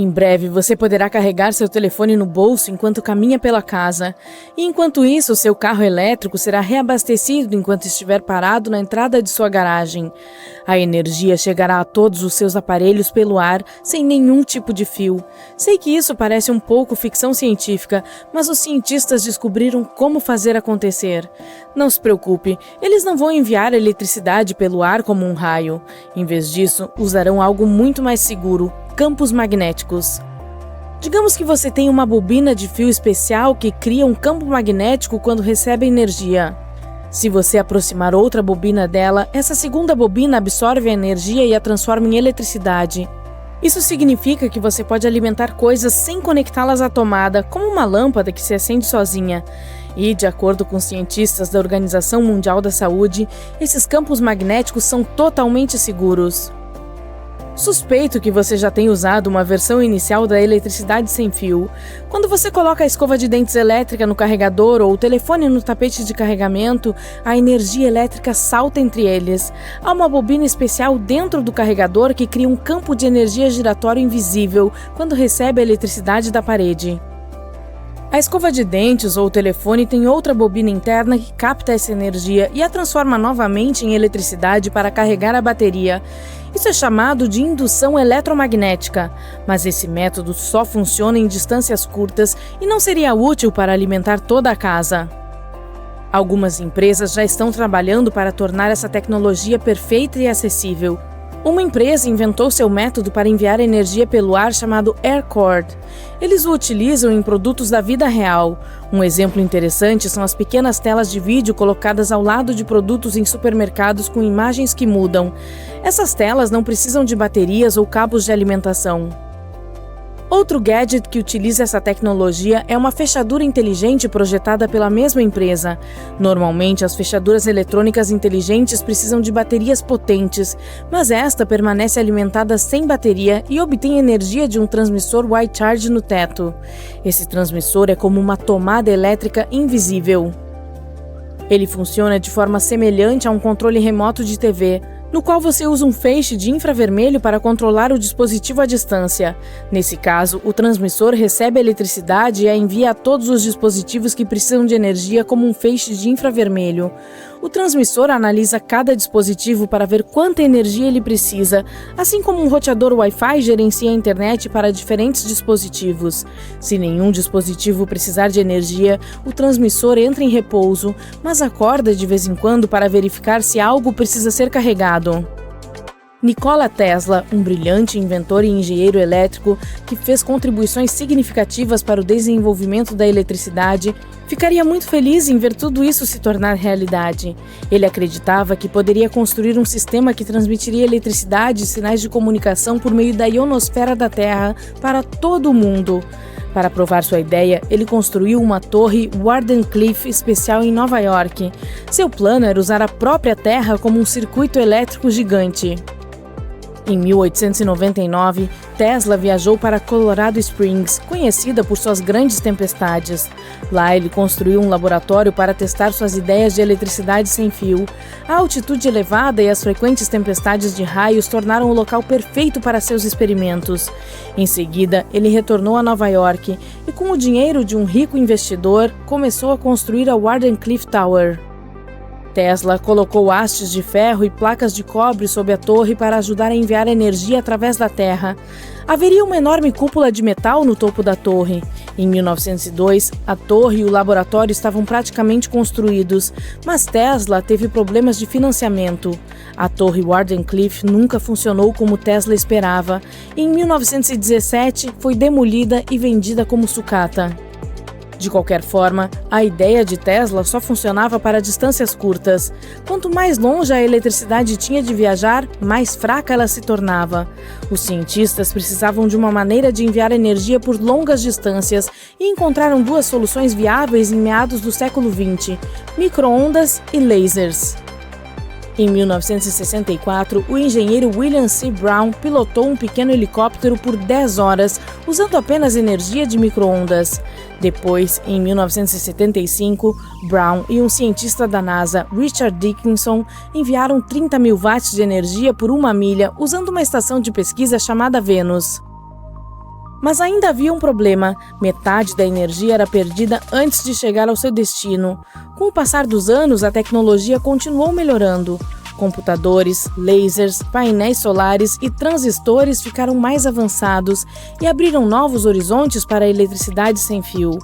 Em breve, você poderá carregar seu telefone no bolso enquanto caminha pela casa. E enquanto isso, seu carro elétrico será reabastecido enquanto estiver parado na entrada de sua garagem. A energia chegará a todos os seus aparelhos pelo ar, sem nenhum tipo de fio. Sei que isso parece um pouco ficção científica, mas os cientistas descobriram como fazer acontecer. Não se preocupe, eles não vão enviar eletricidade pelo ar como um raio. Em vez disso, usarão algo muito mais seguro: campos magnéticos. Digamos que você tem uma bobina de fio especial que cria um campo magnético quando recebe energia. Se você aproximar outra bobina dela, essa segunda bobina absorve a energia e a transforma em eletricidade. Isso significa que você pode alimentar coisas sem conectá-las à tomada, como uma lâmpada que se acende sozinha. E, de acordo com cientistas da Organização Mundial da Saúde, esses campos magnéticos são totalmente seguros. Suspeito que você já tenha usado uma versão inicial da eletricidade sem fio. Quando você coloca a escova de dentes elétrica no carregador ou o telefone no tapete de carregamento, a energia elétrica salta entre eles. Há uma bobina especial dentro do carregador que cria um campo de energia giratório invisível quando recebe a eletricidade da parede. A escova de dentes ou o telefone tem outra bobina interna que capta essa energia e a transforma novamente em eletricidade para carregar a bateria. Isso é chamado de indução eletromagnética, mas esse método só funciona em distâncias curtas e não seria útil para alimentar toda a casa. Algumas empresas já estão trabalhando para tornar essa tecnologia perfeita e acessível. Uma empresa inventou seu método para enviar energia pelo ar chamado AirCord. Eles o utilizam em produtos da vida real. Um exemplo interessante são as pequenas telas de vídeo colocadas ao lado de produtos em supermercados com imagens que mudam. Essas telas não precisam de baterias ou cabos de alimentação. Outro gadget que utiliza essa tecnologia é uma fechadura inteligente projetada pela mesma empresa. Normalmente, as fechaduras eletrônicas inteligentes precisam de baterias potentes, mas esta permanece alimentada sem bateria e obtém energia de um transmissor Wide Charge no teto. Esse transmissor é como uma tomada elétrica invisível. Ele funciona de forma semelhante a um controle remoto de TV, no qual você usa um feixe de infravermelho para controlar o dispositivo à distância. Nesse caso, o transmissor recebe a eletricidade e a envia a todos os dispositivos que precisam de energia como um feixe de infravermelho. O transmissor analisa cada dispositivo para ver quanta energia ele precisa, assim como um roteador Wi-Fi gerencia a internet para diferentes dispositivos. Se nenhum dispositivo precisar de energia, o transmissor entra em repouso, mas acorda de vez em quando para verificar se algo precisa ser carregado. Nikola Tesla, um brilhante inventor e engenheiro elétrico que fez contribuições significativas para o desenvolvimento da eletricidade, ficaria muito feliz em ver tudo isso se tornar realidade. Ele acreditava que poderia construir um sistema que transmitiria eletricidade e sinais de comunicação por meio da ionosfera da Terra para todo o mundo. Para provar sua ideia, ele construiu uma torre Wardenclyffe especial em Nova York. Seu plano era usar a própria Terra como um circuito elétrico gigante. Em 1899, Tesla viajou para Colorado Springs, conhecida por suas grandes tempestades. Lá ele construiu um laboratório para testar suas ideias de eletricidade sem fio. A altitude elevada e as frequentes tempestades de raios tornaram o local perfeito para seus experimentos. Em seguida, ele retornou a Nova York e, com o dinheiro de um rico investidor, começou a construir a Wardenclyffe Tower. Tesla colocou hastes de ferro e placas de cobre sob a torre para ajudar a enviar energia através da Terra. Haveria uma enorme cúpula de metal no topo da torre. Em 1902, a torre e o laboratório estavam praticamente construídos, mas Tesla teve problemas de financiamento. A torre Wardenclyffe nunca funcionou como Tesla esperava. Em 1917, foi demolida e vendida como sucata. De qualquer forma, a ideia de Tesla só funcionava para distâncias curtas. Quanto mais longe a eletricidade tinha de viajar, mais fraca ela se tornava. Os cientistas precisavam de uma maneira de enviar energia por longas distâncias e encontraram duas soluções viáveis em meados do século XX: micro-ondas e lasers. Em 1964, o engenheiro William C. Brown pilotou um pequeno helicóptero por 10 horas, usando apenas energia de micro-ondas. Depois, em 1975, Brown e um cientista da NASA, Richard Dickinson, enviaram 30.000 watts de energia por 1 milha, usando uma estação de pesquisa chamada Venus. Mas ainda havia um problema: metade da energia era perdida antes de chegar ao seu destino. Com o passar dos anos, a tecnologia continuou melhorando. Computadores, lasers, painéis solares e transistores ficaram mais avançados e abriram novos horizontes para a eletricidade sem fio.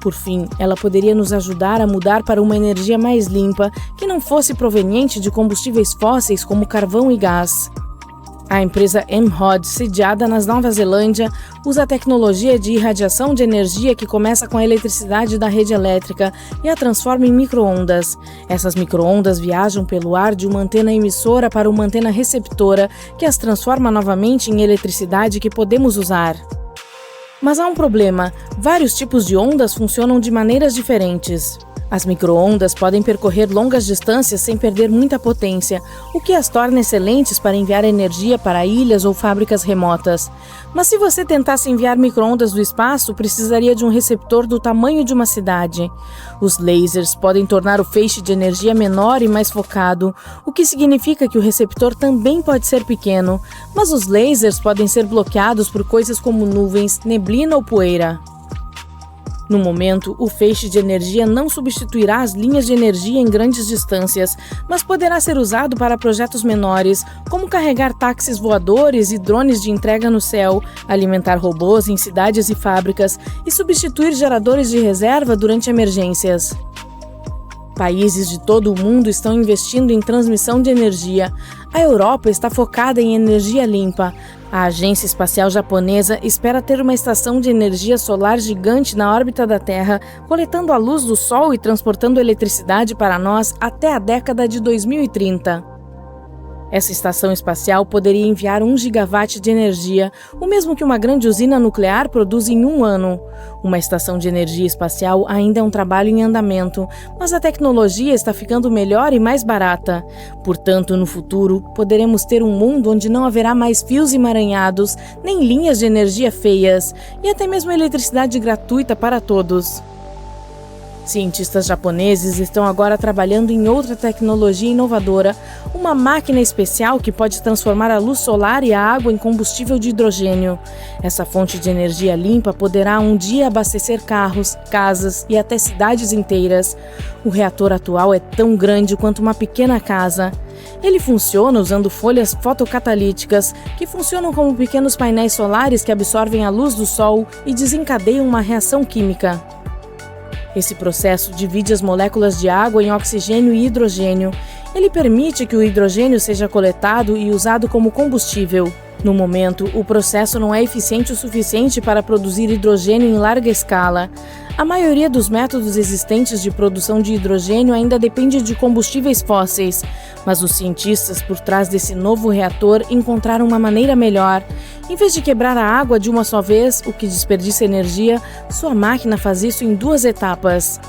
Por fim, ela poderia nos ajudar a mudar para uma energia mais limpa, que não fosse proveniente de combustíveis fósseis como carvão e gás. A empresa Emhod, sediada na Nova Zelândia, usa a tecnologia de irradiação de energia que começa com a eletricidade da rede elétrica e a transforma em micro-ondas. Essas micro-ondas viajam pelo ar de uma antena emissora para uma antena receptora, que as transforma novamente em eletricidade que podemos usar. Mas há um problema: vários tipos de ondas funcionam de maneiras diferentes. As micro-ondas podem percorrer longas distâncias sem perder muita potência, o que as torna excelentes para enviar energia para ilhas ou fábricas remotas. Mas se você tentasse enviar micro-ondas do espaço, precisaria de um receptor do tamanho de uma cidade. Os lasers podem tornar o feixe de energia menor e mais focado, o que significa que o receptor também pode ser pequeno, mas os lasers podem ser bloqueados por coisas como nuvens, neblina ou poeira. No momento, o feixe de energia não substituirá as linhas de energia em grandes distâncias, mas poderá ser usado para projetos menores, como carregar táxis voadores e drones de entrega no céu, alimentar robôs em cidades e fábricas e substituir geradores de reserva durante emergências. Países de todo o mundo estão investindo em transmissão de energia. A Europa está focada em energia limpa. A Agência Espacial Japonesa espera ter uma estação de energia solar gigante na órbita da Terra, coletando a luz do Sol e transportando eletricidade para nós até a década de 2030. Essa estação espacial poderia enviar 1 gigawatt de energia, o mesmo que uma grande usina nuclear produz em um ano. Uma estação de energia espacial ainda é um trabalho em andamento, mas a tecnologia está ficando melhor e mais barata. Portanto, no futuro, poderemos ter um mundo onde não haverá mais fios emaranhados, nem linhas de energia feias, e até mesmo eletricidade gratuita para todos. Cientistas japoneses estão agora trabalhando em outra tecnologia inovadora, uma máquina especial que pode transformar a luz solar e a água em combustível de hidrogênio. Essa fonte de energia limpa poderá um dia abastecer carros, casas e até cidades inteiras. O reator atual é tão grande quanto uma pequena casa. Ele funciona usando folhas fotocatalíticas, que funcionam como pequenos painéis solares que absorvem a luz do sol e desencadeiam uma reação química. Esse processo divide as moléculas de água em oxigênio e hidrogênio. Ele permite que o hidrogênio seja coletado e usado como combustível. No momento, o processo não é eficiente o suficiente para produzir hidrogênio em larga escala. A maioria dos métodos existentes de produção de hidrogênio ainda depende de combustíveis fósseis, mas os cientistas por trás desse novo reator encontraram uma maneira melhor. Em vez de quebrar a água de uma só vez, o que desperdiça energia, sua máquina faz isso em 2 etapas.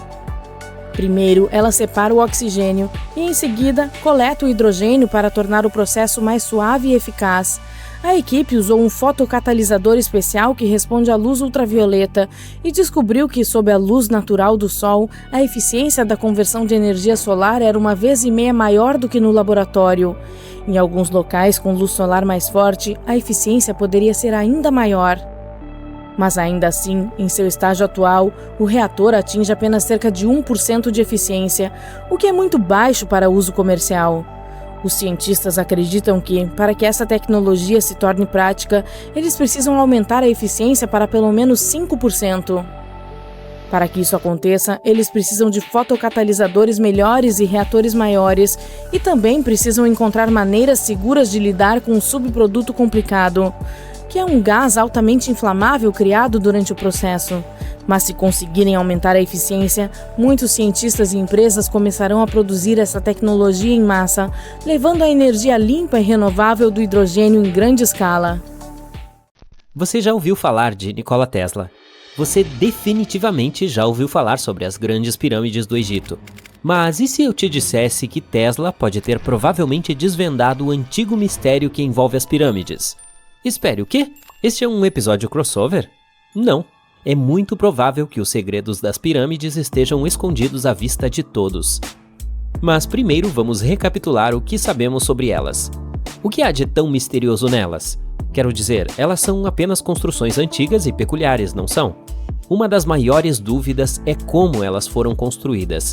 Primeiro, ela separa o oxigênio e, em seguida, coleta o hidrogênio para tornar o processo mais suave e eficaz. A equipe usou um fotocatalisador especial que responde à luz ultravioleta e descobriu que, sob a luz natural do Sol, a eficiência da conversão de energia solar era 1,5 vezes maior do que no laboratório. Em alguns locais com luz solar mais forte, a eficiência poderia ser ainda maior. Mas ainda assim, em seu estágio atual, o reator atinge apenas cerca de 1% de eficiência, o que é muito baixo para uso comercial. Os cientistas acreditam que, para que essa tecnologia se torne prática, eles precisam aumentar a eficiência para pelo menos 5%. Para que isso aconteça, eles precisam de fotocatalisadores melhores e reatores maiores, e também precisam encontrar maneiras seguras de lidar com um subproduto complicado, que é um gás altamente inflamável criado durante o processo. Mas se conseguirem aumentar a eficiência, muitos cientistas e empresas começarão a produzir essa tecnologia em massa, levando a energia limpa e renovável do hidrogênio em grande escala. Você já ouviu falar de Nikola Tesla? Você definitivamente já ouviu falar sobre as grandes pirâmides do Egito. Mas e se eu te dissesse que Tesla pode ter provavelmente desvendado o antigo mistério que envolve as pirâmides? Espere, o quê? Este é um episódio crossover? Não. É muito provável que os segredos das pirâmides estejam escondidos à vista de todos. Mas primeiro vamos recapitular o que sabemos sobre elas. O que há de tão misterioso nelas? Quero dizer, elas são apenas construções antigas e peculiares, não são? Uma das maiores dúvidas é como elas foram construídas.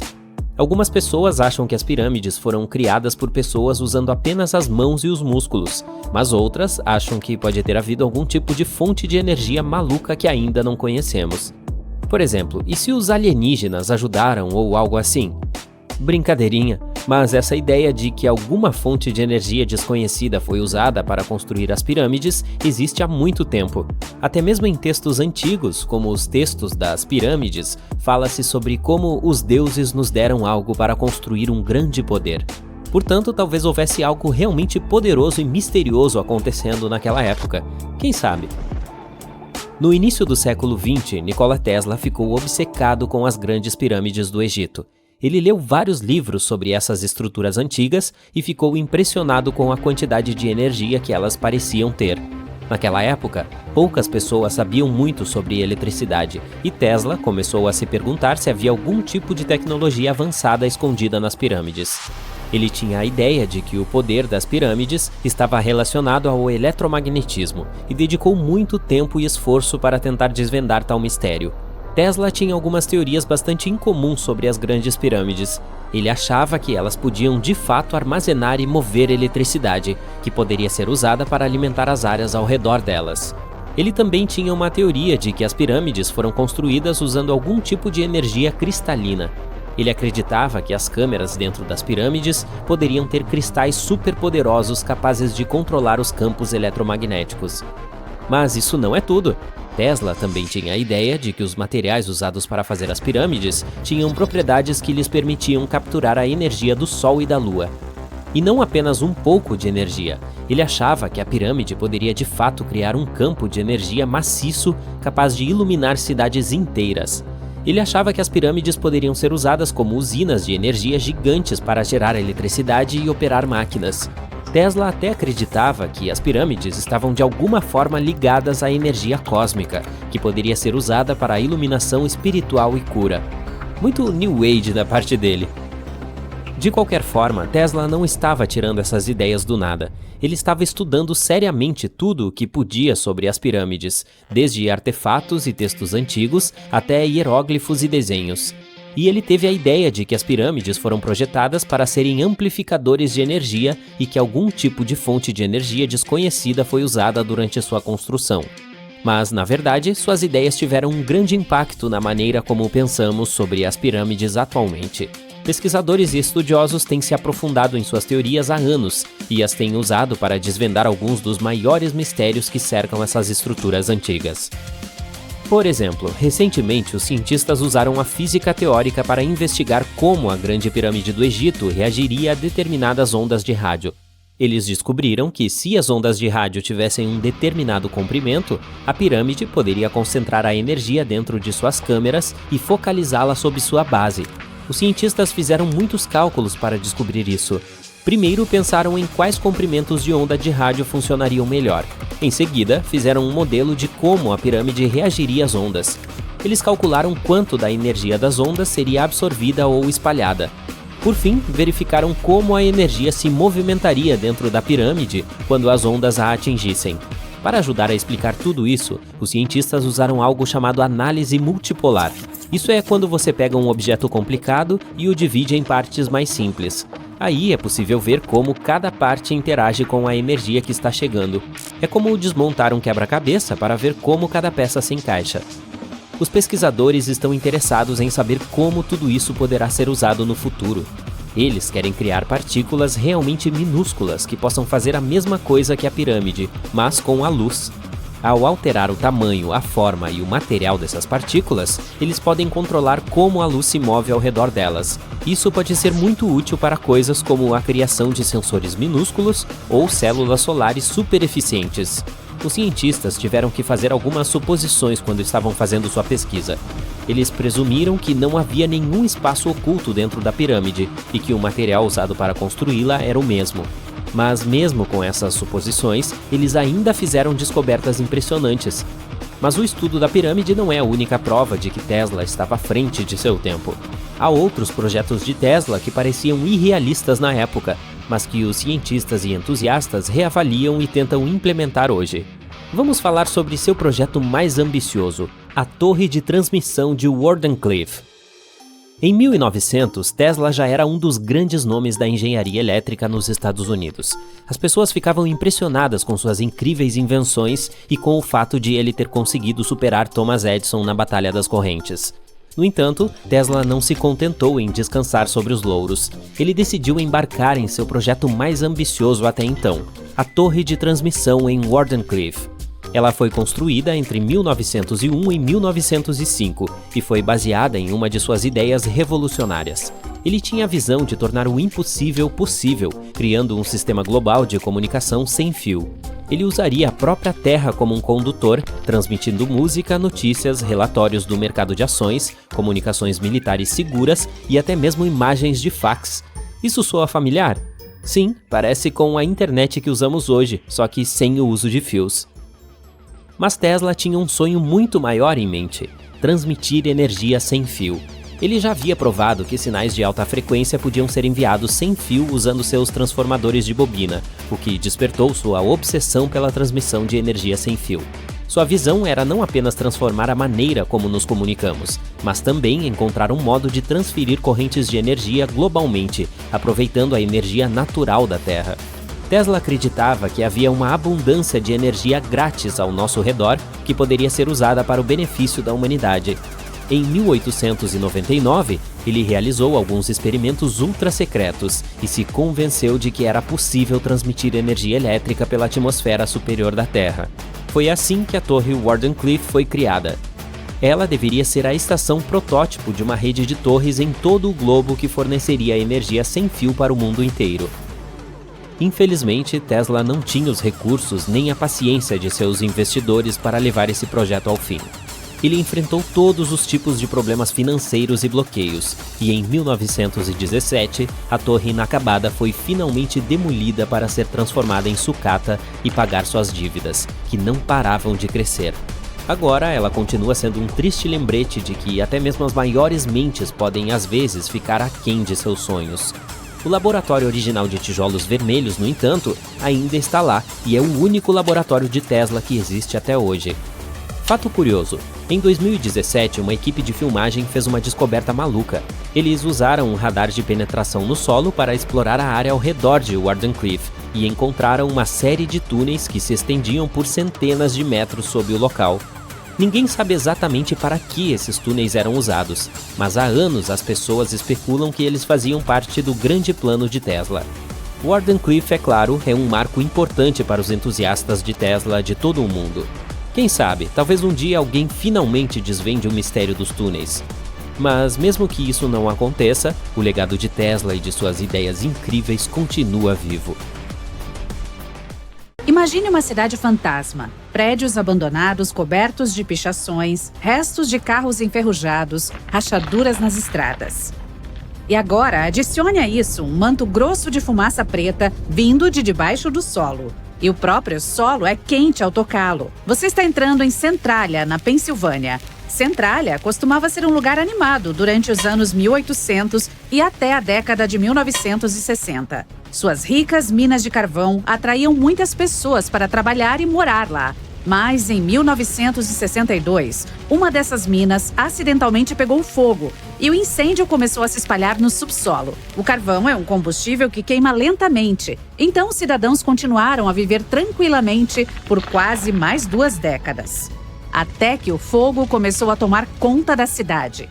Algumas pessoas acham que as pirâmides foram criadas por pessoas usando apenas as mãos e os músculos, mas outras acham que pode ter havido algum tipo de fonte de energia maluca que ainda não conhecemos. Por exemplo, e se os alienígenas ajudaram ou algo assim? Brincadeirinha, mas essa ideia de que alguma fonte de energia desconhecida foi usada para construir as pirâmides existe há muito tempo. Até mesmo em textos antigos, como os textos das pirâmides, fala-se sobre como os deuses nos deram algo para construir um grande poder. Portanto, talvez houvesse algo realmente poderoso e misterioso acontecendo naquela época. Quem sabe? No início do século XX, Nikola Tesla ficou obcecado com as grandes pirâmides do Egito. Ele leu vários livros sobre essas estruturas antigas e ficou impressionado com a quantidade de energia que elas pareciam ter. Naquela época, poucas pessoas sabiam muito sobre eletricidade, e Tesla começou a se perguntar se havia algum tipo de tecnologia avançada escondida nas pirâmides. Ele tinha a ideia de que o poder das pirâmides estava relacionado ao eletromagnetismo e dedicou muito tempo e esforço para tentar desvendar tal mistério. Tesla tinha algumas teorias bastante incomuns sobre as grandes pirâmides. Ele achava que elas podiam de fato armazenar e mover eletricidade, que poderia ser usada para alimentar as áreas ao redor delas. Ele também tinha uma teoria de que as pirâmides foram construídas usando algum tipo de energia cristalina. Ele acreditava que as câmeras dentro das pirâmides poderiam ter cristais superpoderosos capazes de controlar os campos eletromagnéticos. Mas isso não é tudo. Tesla também tinha a ideia de que os materiais usados para fazer as pirâmides tinham propriedades que lhes permitiam capturar a energia do Sol e da Lua. E não apenas um pouco de energia. Ele achava que a pirâmide poderia de fato criar um campo de energia maciço capaz de iluminar cidades inteiras. Ele achava que as pirâmides poderiam ser usadas como usinas de energia gigantes para gerar eletricidade e operar máquinas. Tesla até acreditava que as pirâmides estavam de alguma forma ligadas à energia cósmica, que poderia ser usada para a iluminação espiritual e cura. Muito New Age da parte dele. De qualquer forma, Tesla não estava tirando essas ideias do nada. Ele estava estudando seriamente tudo o que podia sobre as pirâmides, desde artefatos e textos antigos até hieróglifos e desenhos. E ele teve a ideia de que as pirâmides foram projetadas para serem amplificadores de energia e que algum tipo de fonte de energia desconhecida foi usada durante sua construção. Mas, na verdade, suas ideias tiveram um grande impacto na maneira como pensamos sobre as pirâmides atualmente. Pesquisadores e estudiosos têm se aprofundado em suas teorias há anos e as têm usado para desvendar alguns dos maiores mistérios que cercam essas estruturas antigas. Por exemplo, recentemente os cientistas usaram a física teórica para investigar como a Grande Pirâmide do Egito reagiria a determinadas ondas de rádio. Eles descobriram que, se as ondas de rádio tivessem um determinado comprimento, a pirâmide poderia concentrar a energia dentro de suas câmeras e focalizá-la sob sua base. Os cientistas fizeram muitos cálculos para descobrir isso. Primeiro, pensaram em quais comprimentos de onda de rádio funcionariam melhor. Em seguida, fizeram um modelo de como a pirâmide reagiria às ondas. Eles calcularam quanto da energia das ondas seria absorvida ou espalhada. Por fim, verificaram como a energia se movimentaria dentro da pirâmide quando as ondas a atingissem. Para ajudar a explicar tudo isso, os cientistas usaram algo chamado análise multipolar. Isso é quando você pega um objeto complicado e o divide em partes mais simples. Aí é possível ver como cada parte interage com a energia que está chegando. É como desmontar um quebra-cabeça para ver como cada peça se encaixa. Os pesquisadores estão interessados em saber como tudo isso poderá ser usado no futuro. Eles querem criar partículas realmente minúsculas que possam fazer a mesma coisa que a pirâmide, mas com a luz. Ao alterar o tamanho, a forma e o material dessas partículas, eles podem controlar como a luz se move ao redor delas. Isso pode ser muito útil para coisas como a criação de sensores minúsculos ou células solares super eficientes. Os cientistas tiveram que fazer algumas suposições quando estavam fazendo sua pesquisa. Eles presumiram que não havia nenhum espaço oculto dentro da pirâmide e que o material usado para construí-la era o mesmo. Mas mesmo com essas suposições, eles ainda fizeram descobertas impressionantes. Mas o estudo da pirâmide não é a única prova de que Tesla estava à frente de seu tempo. Há outros projetos de Tesla que pareciam irrealistas na época. mas que os cientistas e entusiastas reavaliam e tentam implementar hoje. Vamos falar sobre seu projeto mais ambicioso, a Torre de Transmissão de Wardenclyffe. Em 1900, Tesla já era um dos grandes nomes da engenharia elétrica nos Estados Unidos. As pessoas ficavam impressionadas com suas incríveis invenções e com o fato de ele ter conseguido superar Thomas Edison na Batalha das Correntes. No entanto, Tesla não se contentou em descansar sobre os louros. Ele decidiu embarcar em seu projeto mais ambicioso até então, a Torre de Transmissão em Wardenclyffe. Ela foi construída entre 1901 e 1905 e foi baseada em uma de suas ideias revolucionárias. Ele tinha a visão de tornar o impossível possível, criando um sistema global de comunicação sem fio. Ele usaria a própria Terra como um condutor, transmitindo música, notícias, relatórios do mercado de ações, comunicações militares seguras e até mesmo imagens de fax. Isso soa familiar? Sim, parece com a internet que usamos hoje, só que sem o uso de fios. Mas Tesla tinha um sonho muito maior em mente: transmitir energia sem fio. Ele já havia provado que sinais de alta frequência podiam ser enviados sem fio usando seus transformadores de bobina, o que despertou sua obsessão pela transmissão de energia sem fio. Sua visão era não apenas transformar a maneira como nos comunicamos, mas também encontrar um modo de transferir correntes de energia globalmente, aproveitando a energia natural da Terra. Tesla acreditava que havia uma abundância de energia grátis ao nosso redor que poderia ser usada para o benefício da humanidade. Em 1899, ele realizou alguns experimentos ultra-secretos e se convenceu de que era possível transmitir energia elétrica pela atmosfera superior da Terra. Foi assim que a Torre Wardenclyffe foi criada. Ela deveria ser a estação protótipo de uma rede de torres em todo o globo que forneceria energia sem fio para o mundo inteiro. Infelizmente, Tesla não tinha os recursos nem a paciência de seus investidores para levar esse projeto ao fim. Ele enfrentou todos os tipos de problemas financeiros e bloqueios, e em 1917, a torre inacabada foi finalmente demolida para ser transformada em sucata e pagar suas dívidas, que não paravam de crescer. Agora, ela continua sendo um triste lembrete de que até mesmo as maiores mentes podem às vezes ficar aquém de seus sonhos. O laboratório original de tijolos vermelhos, no entanto, ainda está lá e é o único laboratório de Tesla que existe até hoje. Fato curioso, em 2017 uma equipe de filmagem fez uma descoberta maluca. Eles usaram um radar de penetração no solo para explorar a área ao redor de Wardenclyffe e encontraram uma série de túneis que se estendiam por centenas de metros sob o local. Ninguém sabe exatamente para que esses túneis eram usados, mas há anos as pessoas especulam que eles faziam parte do grande plano de Tesla. Wardenclyffe, é claro, é um marco importante para os entusiastas de Tesla de todo o mundo. Quem sabe, talvez um dia alguém finalmente desvende o mistério dos túneis. Mas mesmo que isso não aconteça, o legado de Tesla e de suas ideias incríveis continua vivo. Imagine uma cidade fantasma. Prédios abandonados cobertos de pichações, restos de carros enferrujados, rachaduras nas estradas. E agora, adicione a isso um manto grosso de fumaça preta vindo de debaixo do solo. E o próprio solo é quente ao tocá-lo. Você está entrando em Centralia, na Pensilvânia. Centralia costumava ser um lugar animado durante os anos 1800 e até a década de 1960. Suas ricas minas de carvão atraíam muitas pessoas para trabalhar e morar lá. Mas em 1962, uma dessas minas acidentalmente pegou fogo e o incêndio começou a se espalhar no subsolo. O carvão é um combustível que queima lentamente, então os cidadãos continuaram a viver tranquilamente por quase mais 2 décadas. Até que o fogo começou a tomar conta da cidade.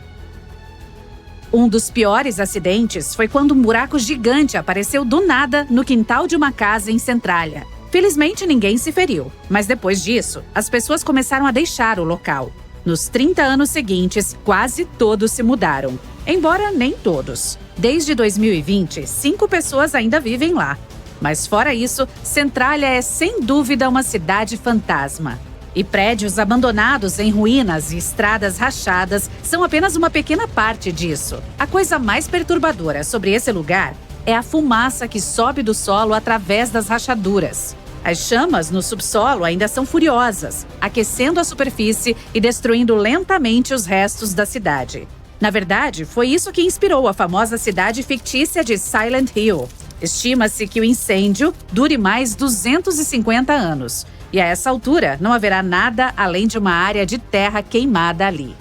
Um dos piores acidentes foi quando um buraco gigante apareceu do nada no quintal de uma casa em Centralia. Felizmente, ninguém se feriu, mas depois disso, as pessoas começaram a deixar o local. Nos 30 anos seguintes, quase todos se mudaram, embora nem todos. Desde 2020, 5 pessoas ainda vivem lá. Mas fora isso, Centralia é sem dúvida uma cidade fantasma. E prédios abandonados em ruínas e estradas rachadas são apenas uma pequena parte disso. A coisa mais perturbadora sobre esse lugar é a fumaça que sobe do solo através das rachaduras. As chamas no subsolo ainda são furiosas, aquecendo a superfície e destruindo lentamente os restos da cidade. Na verdade, foi isso que inspirou a famosa cidade fictícia de Silent Hill. Estima-se que o incêndio dure mais 250 anos. E a essa altura, não haverá nada além de uma área de terra queimada ali.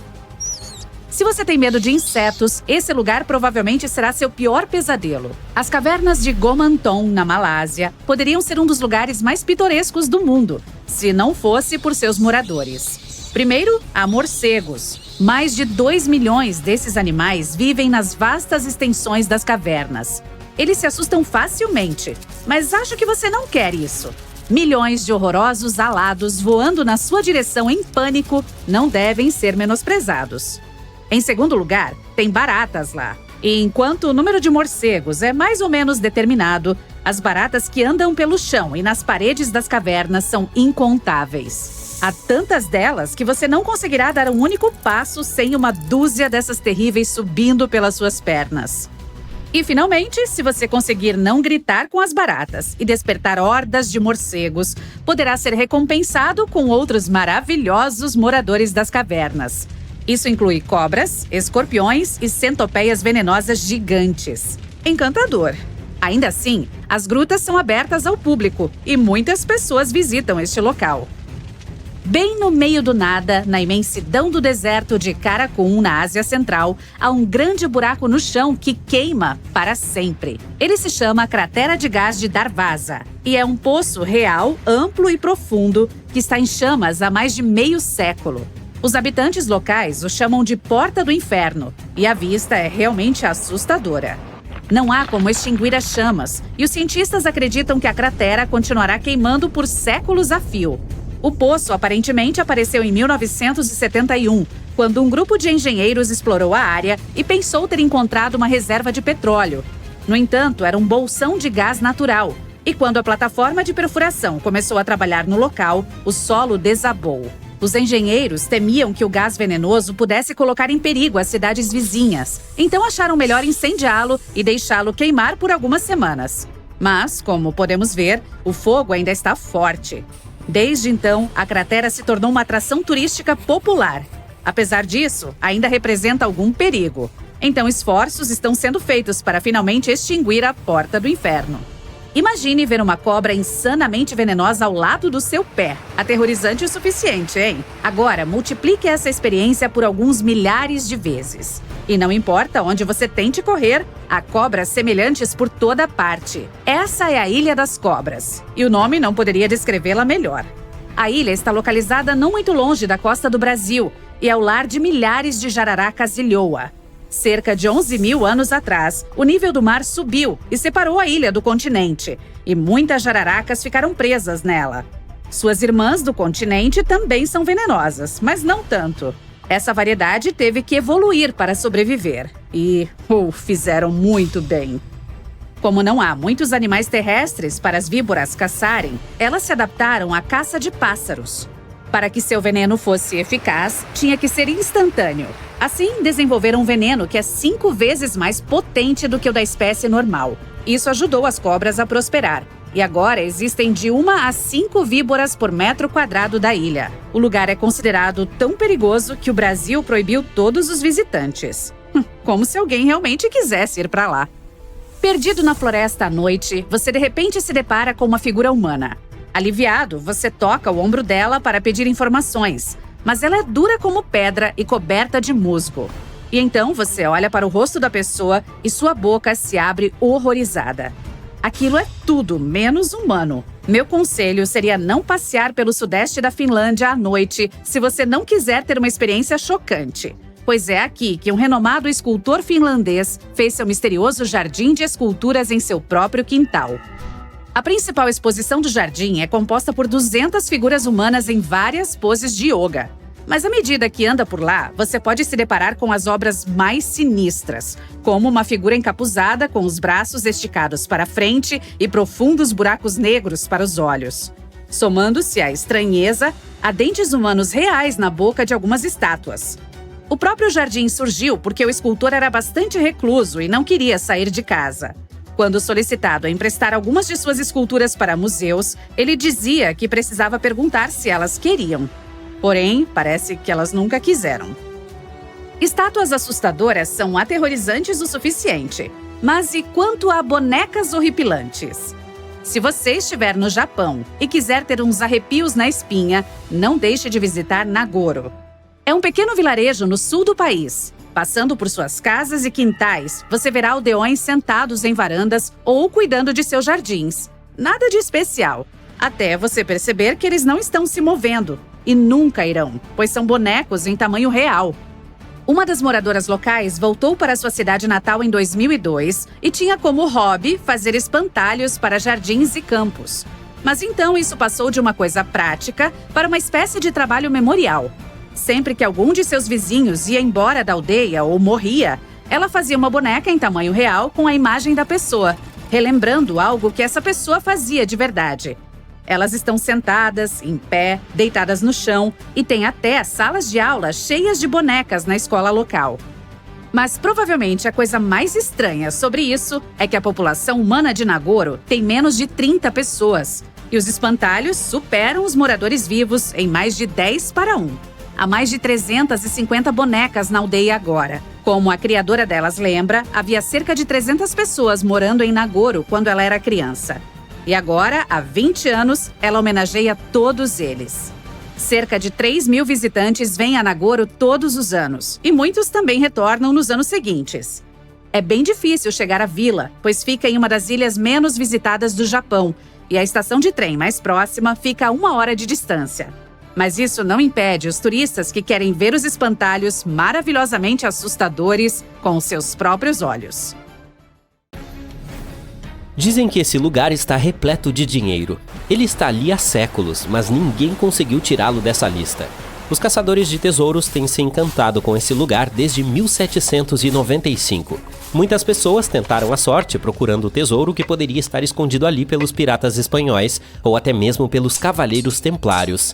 Se você tem medo de insetos, esse lugar provavelmente será seu pior pesadelo. As cavernas de Gomanton, na Malásia, poderiam ser um dos lugares mais pitorescos do mundo, se não fosse por seus moradores. Primeiro, há morcegos. Mais de 2 milhões desses animais vivem nas vastas extensões das cavernas. Eles se assustam facilmente, mas acho que você não quer isso. Milhões de horrorosos alados voando na sua direção em pânico não devem ser menosprezados. Em segundo lugar, tem baratas lá. E enquanto o número de morcegos é mais ou menos determinado, as baratas que andam pelo chão e nas paredes das cavernas são incontáveis. Há tantas delas que você não conseguirá dar um único passo sem uma dúzia dessas terríveis subindo pelas suas pernas. E, finalmente, se você conseguir não gritar com as baratas e despertar hordas de morcegos, poderá ser recompensado com outros maravilhosos moradores das cavernas. Isso inclui cobras, escorpiões e centopeias venenosas gigantes. Encantador! Ainda assim, as grutas são abertas ao público e muitas pessoas visitam este local. Bem no meio do nada, na imensidão do deserto de Karakum, na Ásia Central, há um grande buraco no chão que queima para sempre. Ele se chama Cratera de Gás de Darvaza e é um poço real, amplo e profundo que está em chamas há mais de meio século. Os habitantes locais o chamam de Porta do Inferno e a vista é realmente assustadora. Não há como extinguir as chamas e os cientistas acreditam que a cratera continuará queimando por séculos a fio. O poço aparentemente apareceu em 1971, quando um grupo de engenheiros explorou a área e pensou ter encontrado uma reserva de petróleo. No entanto, era um bolsão de gás natural, e quando a plataforma de perfuração começou a trabalhar no local, o solo desabou. Os engenheiros temiam que o gás venenoso pudesse colocar em perigo as cidades vizinhas, então acharam melhor incendiá-lo e deixá-lo queimar por algumas semanas. Mas, como podemos ver, o fogo ainda está forte. Desde então, a cratera se tornou uma atração turística popular. Apesar disso, ainda representa algum perigo. Então, esforços estão sendo feitos para finalmente extinguir a Porta do Inferno. Imagine ver uma cobra insanamente venenosa ao lado do seu pé. Aterrorizante o suficiente, hein? Agora, multiplique essa experiência por alguns milhares de vezes. E não importa onde você tente correr, há cobras semelhantes por toda parte. Essa é a Ilha das Cobras, e o nome não poderia descrevê-la melhor. A ilha está localizada não muito longe da costa do Brasil e é o lar de milhares de jararacas ilhoa. Cerca de 11 mil anos atrás, o nível do mar subiu e separou a ilha do continente, e muitas jararacas ficaram presas nela. Suas irmãs do continente também são venenosas, mas não tanto. Essa variedade teve que evoluir para sobreviver, e fizeram muito bem. Como não há muitos animais terrestres para as víboras caçarem, elas se adaptaram à caça de pássaros. Para que seu veneno fosse eficaz, tinha que ser instantâneo. Assim, desenvolveram um veneno que é 5 vezes mais potente do que o da espécie normal. Isso ajudou as cobras a prosperar. E agora existem de 1 a 5 víboras por metro quadrado da ilha. O lugar é considerado tão perigoso que o Brasil proibiu todos os visitantes. Como se alguém realmente quisesse ir para lá. Perdido na floresta à noite, você de repente se depara com uma figura humana. Aliviado, você toca o ombro dela para pedir informações, mas ela é dura como pedra e coberta de musgo. E então você olha para o rosto da pessoa e sua boca se abre horrorizada. Aquilo é tudo menos humano. Meu conselho seria não passear pelo sudeste da Finlândia à noite se você não quiser ter uma experiência chocante. Pois é aqui que um renomado escultor finlandês fez seu misterioso jardim de esculturas em seu próprio quintal. A principal exposição do jardim é composta por 200 figuras humanas em várias poses de yoga. Mas à medida que anda por lá, você pode se deparar com as obras mais sinistras, como uma figura encapuzada com os braços esticados para frente e profundos buracos negros para os olhos. Somando-se à estranheza, há dentes humanos reais na boca de algumas estátuas. O próprio jardim surgiu porque o escultor era bastante recluso e não queria sair de casa. Quando solicitado a emprestar algumas de suas esculturas para museus, ele dizia que precisava perguntar se elas queriam. Porém, parece que elas nunca quiseram. Estátuas assustadoras são aterrorizantes o suficiente, Mas e quanto a bonecas horripilantes? Se você estiver no Japão e quiser ter uns arrepios na espinha, não deixe de visitar Nagoro. É um pequeno vilarejo no sul do país. Passando por suas casas e quintais, você verá aldeões sentados em varandas ou cuidando de seus jardins. Nada de especial, até você perceber que eles não estão se movendo. E nunca irão, pois são bonecos em tamanho real. Uma das moradoras locais voltou para sua cidade natal em 2002 e tinha como hobby fazer espantalhos para jardins e campos. Mas então isso passou de uma coisa prática para uma espécie de trabalho memorial. Sempre que algum de seus vizinhos ia embora da aldeia ou morria, ela fazia uma boneca em tamanho real com a imagem da pessoa, relembrando algo que essa pessoa fazia de verdade. Elas estão sentadas, em pé, deitadas no chão e têm até salas de aula cheias de bonecas na escola local. Mas provavelmente a coisa mais estranha sobre isso é que a população humana de Nagoro tem menos de 30 pessoas. E os espantalhos superam os moradores vivos em mais de 10-1. Há mais de 350 bonecas na aldeia agora. Como a criadora delas lembra, havia cerca de 300 pessoas morando em Nagoro quando ela era criança. E agora, há 20 anos, ela homenageia todos eles. Cerca de 3.000 visitantes vêm a Nagoro todos os anos, e muitos também retornam nos anos seguintes. É bem difícil chegar à vila, pois fica em uma das ilhas menos visitadas do Japão, e a estação de trem mais próxima fica a 1 hora de distância. Mas isso não impede os turistas que querem ver os espantalhos maravilhosamente assustadores com seus próprios olhos. Dizem que esse lugar está repleto de dinheiro. Ele está ali há séculos, mas ninguém conseguiu tirá-lo dessa lista. Os caçadores de tesouros têm se encantado com esse lugar desde 1795. Muitas pessoas tentaram a sorte procurando o tesouro que poderia estar escondido ali pelos piratas espanhóis ou até mesmo pelos cavaleiros templários.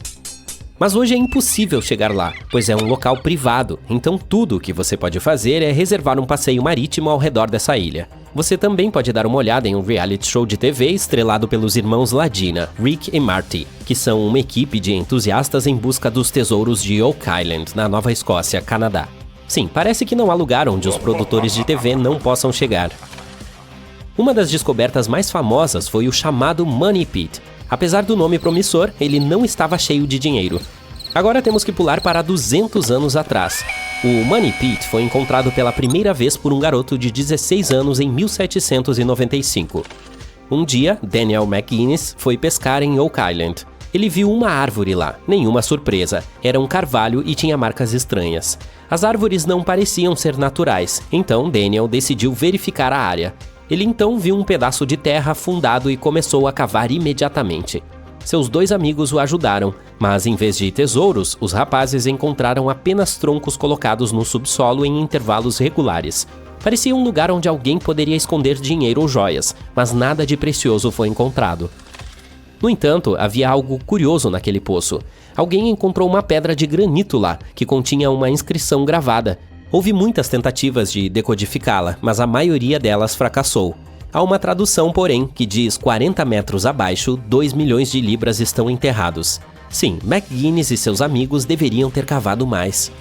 Mas hoje é impossível chegar lá, pois é um local privado, então tudo o que você pode fazer é reservar um passeio marítimo ao redor dessa ilha. Você também pode dar uma olhada em um reality show de TV estrelado pelos irmãos Ladina, Rick e Marty, que são uma equipe de entusiastas em busca dos tesouros de Oak Island, na Nova Escócia, Canadá. Sim, parece que não há lugar onde os produtores de TV não possam chegar. Uma das descobertas mais famosas foi o chamado Money Pit. Apesar do nome promissor, ele não estava cheio de dinheiro. Agora temos que pular para 200 anos atrás. O Money Pit foi encontrado pela primeira vez por um garoto de 16 anos em 1795. Um dia, Daniel McGuinness foi pescar em Oak Island. Ele viu uma árvore lá, nenhuma surpresa. Era um carvalho e tinha marcas estranhas. As árvores não pareciam ser naturais, então Daniel decidiu verificar a área. Ele então viu um pedaço de terra afundado e começou a cavar imediatamente. Seus 2 amigos o ajudaram, mas em vez de tesouros, os rapazes encontraram apenas troncos colocados no subsolo em intervalos regulares. Parecia um lugar onde alguém poderia esconder dinheiro ou joias, mas nada de precioso foi encontrado. No entanto, havia algo curioso naquele poço. Alguém encontrou uma pedra de granito lá, que continha uma inscrição gravada. Houve muitas tentativas de decodificá-la, mas a maioria delas fracassou. Há uma tradução, porém, que diz 40 metros abaixo, 2 milhões de libras estão enterrados. Sim, McGuinness e seus amigos deveriam ter cavado mais.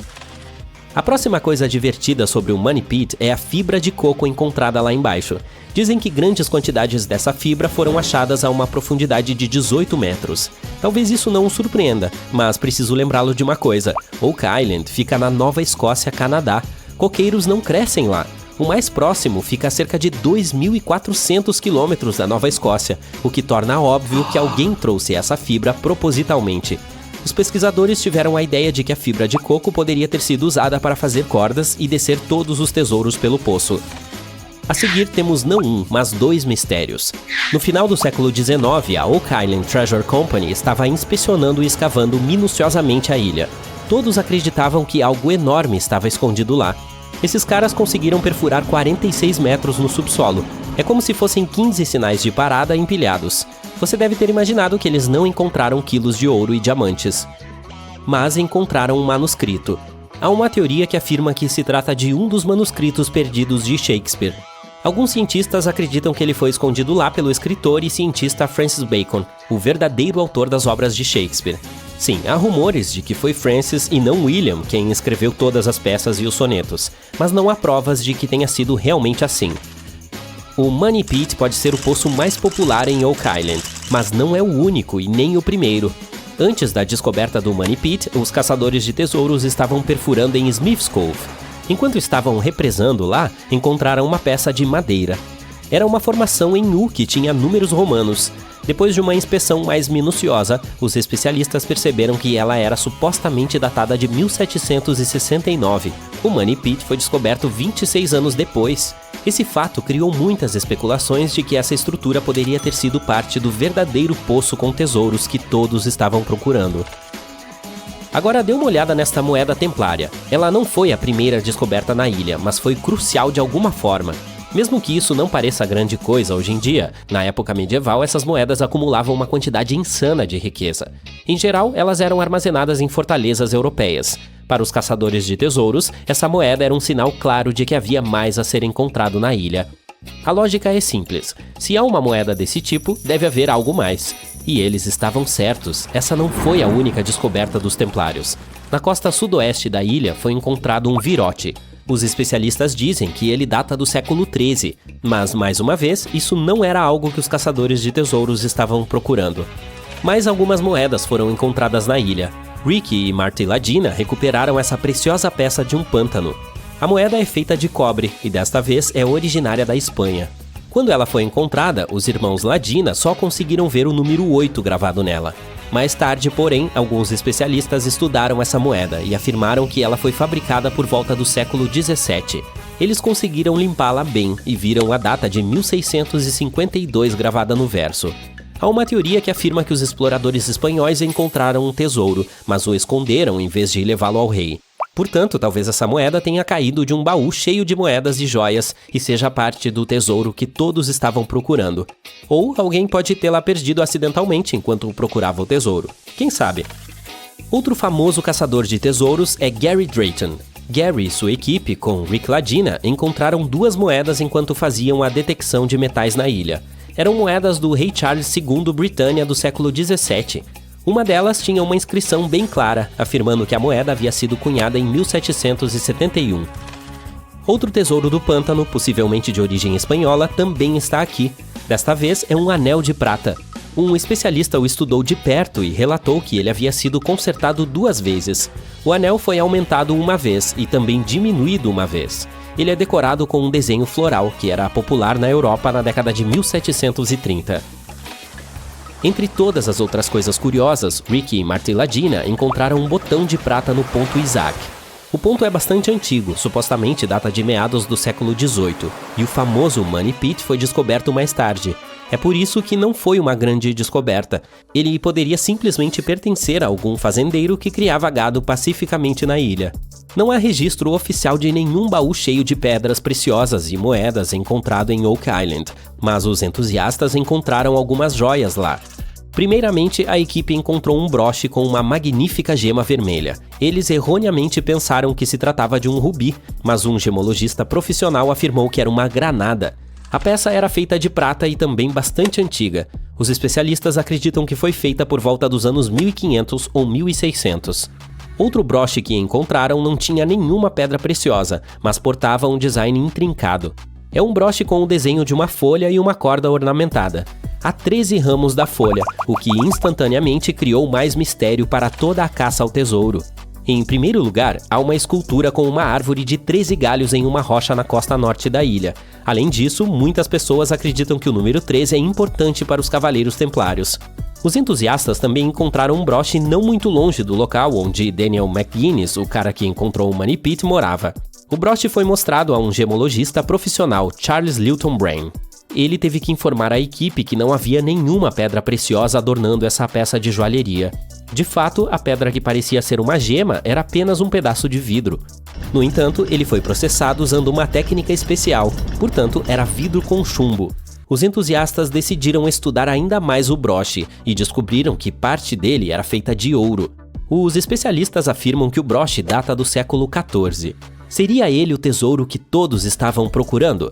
A próxima coisa divertida sobre o Money Pit é a fibra de coco encontrada lá embaixo. Dizem que grandes quantidades dessa fibra foram achadas a uma profundidade de 18 metros. Talvez isso não o surpreenda, mas preciso lembrá-lo de uma coisa. Oak Island fica na Nova Escócia, Canadá. Coqueiros não crescem lá. O mais próximo fica a cerca de 2.400 quilômetros da Nova Escócia, o que torna óbvio que alguém trouxe essa fibra propositalmente. Os pesquisadores tiveram a ideia de que a fibra de coco poderia ter sido usada para fazer cordas e descer todos os tesouros pelo poço. A seguir temos não um, mas 2 mistérios. No final do século XIX, a Oak Island Treasure Company estava inspecionando e escavando minuciosamente a ilha. Todos acreditavam que algo enorme estava escondido lá. Esses caras conseguiram perfurar 46 metros no subsolo. É como se fossem 15 sinais de parada empilhados. Você deve ter imaginado que eles não encontraram quilos de ouro e diamantes. Mas encontraram um manuscrito. Há uma teoria que afirma que se trata de um dos manuscritos perdidos de Shakespeare. Alguns cientistas acreditam que ele foi escondido lá pelo escritor e cientista Francis Bacon, o verdadeiro autor das obras de Shakespeare. Sim, há rumores de que foi Francis e não William quem escreveu todas as peças e os sonetos, mas não há provas de que tenha sido realmente assim. O Money Pit pode ser o poço mais popular em Oak Island, mas não é o único e nem o primeiro. Antes da descoberta do Money Pit, os caçadores de tesouros estavam perfurando em Smith's Cove. Enquanto estavam represando lá, encontraram uma peça de madeira. Era uma formação em U que tinha números romanos. Depois de uma inspeção mais minuciosa, os especialistas perceberam que ela era supostamente datada de 1769. O Money Pit foi descoberto 26 anos depois. Esse fato criou muitas especulações de que essa estrutura poderia ter sido parte do verdadeiro poço com tesouros que todos estavam procurando. Agora dê uma olhada nesta moeda templária. Ela não foi a primeira descoberta na ilha, mas foi crucial de alguma forma. Mesmo que isso não pareça grande coisa hoje em dia, na época medieval essas moedas acumulavam uma quantidade insana de riqueza. Em geral, elas eram armazenadas em fortalezas europeias. Para os caçadores de tesouros, essa moeda era um sinal claro de que havia mais a ser encontrado na ilha. A lógica é simples. Se há uma moeda desse tipo, deve haver algo mais. E eles estavam certos, essa não foi a única descoberta dos templários. Na costa sudoeste da ilha foi encontrado um virote. Os especialistas dizem que ele data do século XIII, mas, mais uma vez, isso não era algo que os caçadores de tesouros estavam procurando. Mais algumas moedas foram encontradas na ilha. Ricky e Marty Ladina recuperaram essa preciosa peça de um pântano. A moeda é feita de cobre e, desta vez, é originária da Espanha. Quando ela foi encontrada, os irmãos Ladina só conseguiram ver o número 8 gravado nela. Mais tarde, porém, alguns especialistas estudaram essa moeda e afirmaram que ela foi fabricada por volta do século XVII. Eles conseguiram limpá-la bem e viram a data de 1652 gravada no verso. Há uma teoria que afirma que os exploradores espanhóis encontraram um tesouro, mas o esconderam em vez de levá-lo ao rei. Portanto, talvez essa moeda tenha caído de um baú cheio de moedas e joias e seja parte do tesouro que todos estavam procurando. Ou alguém pode tê-la perdido acidentalmente enquanto procurava o tesouro. Quem sabe? Outro famoso caçador de tesouros é Gary Drayton. Gary e sua equipe, com Rick Ladina, encontraram 2 moedas enquanto faziam a detecção de metais na ilha. Eram moedas do rei Charles II Britânia do século XVII. Uma delas tinha uma inscrição bem clara, afirmando que a moeda havia sido cunhada em 1771. Outro tesouro do pântano, possivelmente de origem espanhola, também está aqui. Desta vez é um anel de prata. Um especialista o estudou de perto e relatou que ele havia sido consertado 2 vezes. O anel foi aumentado uma vez e também diminuído uma vez. Ele é decorado com um desenho floral, que era popular na Europa na década de 1730. Entre todas as outras coisas curiosas, Ricky e Marty Ladina encontraram um botão de prata no ponto Isaac. O ponto é bastante antigo, supostamente data de meados do século XVIII, e o famoso Money Pit foi descoberto mais tarde. É por isso que não foi uma grande descoberta. Ele poderia simplesmente pertencer a algum fazendeiro que criava gado pacificamente na ilha. Não há registro oficial de nenhum baú cheio de pedras preciosas e moedas encontrado em Oak Island, mas os entusiastas encontraram algumas joias lá. Primeiramente, a equipe encontrou um broche com uma magnífica gema vermelha. Eles erroneamente pensaram que se tratava de um rubi, mas um gemologista profissional afirmou que era uma granada. A peça era feita de prata e também bastante antiga. Os especialistas acreditam que foi feita por volta dos anos 1500 ou 1600. Outro broche que encontraram não tinha nenhuma pedra preciosa, mas portava um design intrincado. É um broche com o desenho de uma folha e uma corda ornamentada. Há 13 ramos da folha, o que instantaneamente criou mais mistério para toda a caça ao tesouro. Em primeiro lugar, há uma escultura com uma árvore de 13 galhos em uma rocha na costa norte da ilha. Além disso, muitas pessoas acreditam que o número 13 é importante para os Cavaleiros Templários. Os entusiastas também encontraram um broche não muito longe do local onde Daniel McGuinness, o cara que encontrou o Money Pit, morava. O broche foi mostrado a um gemologista profissional, Charles Lilton Brain. Ele teve que informar a equipe que não havia nenhuma pedra preciosa adornando essa peça de joalheria. De fato, a pedra que parecia ser uma gema era apenas um pedaço de vidro. No entanto, ele foi processado usando uma técnica especial, portanto, era vidro com chumbo. Os entusiastas decidiram estudar ainda mais o broche e descobriram que parte dele era feita de ouro. Os especialistas afirmam que o broche data do século XIV. Seria ele o tesouro que todos estavam procurando?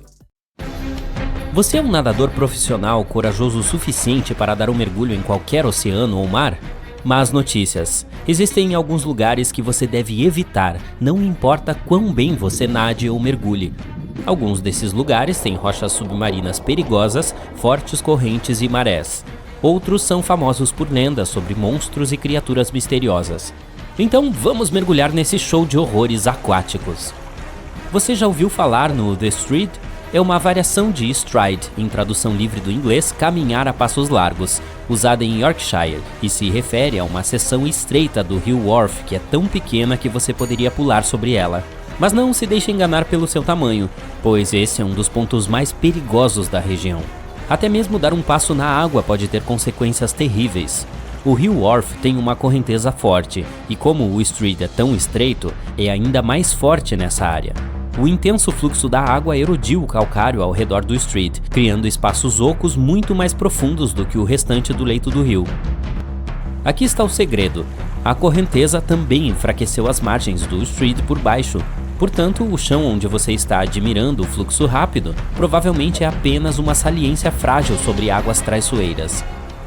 Você é um nadador profissional corajoso o suficiente para dar um mergulho em qualquer oceano ou mar? Más notícias. Existem alguns lugares que você deve evitar, não importa quão bem você nade ou mergulhe. Alguns desses lugares têm rochas submarinas perigosas, fortes correntes e marés. Outros são famosos por lendas sobre monstros e criaturas misteriosas. Então vamos mergulhar nesse show de horrores aquáticos. Você já ouviu falar no The Stride? É uma variação de stride, em tradução livre do inglês, caminhar a passos largos, usada em Yorkshire, e se refere a uma seção estreita do rio Wharfe, que é tão pequena que você poderia pular sobre ela. Mas não se deixe enganar pelo seu tamanho, pois esse é um dos pontos mais perigosos da região. Até mesmo dar um passo na água pode ter consequências terríveis. O rio Wharfe tem uma correnteza forte, e como o Stride é tão estreito, é ainda mais forte nessa área. O intenso fluxo da água erodiu o calcário ao redor do Stride, criando espaços ocos muito mais profundos do que o restante do leito do rio. Aqui está o segredo. A correnteza também enfraqueceu as margens do Stride por baixo. Portanto, o chão onde você está admirando o fluxo rápido provavelmente é apenas uma saliência frágil sobre águas traiçoeiras.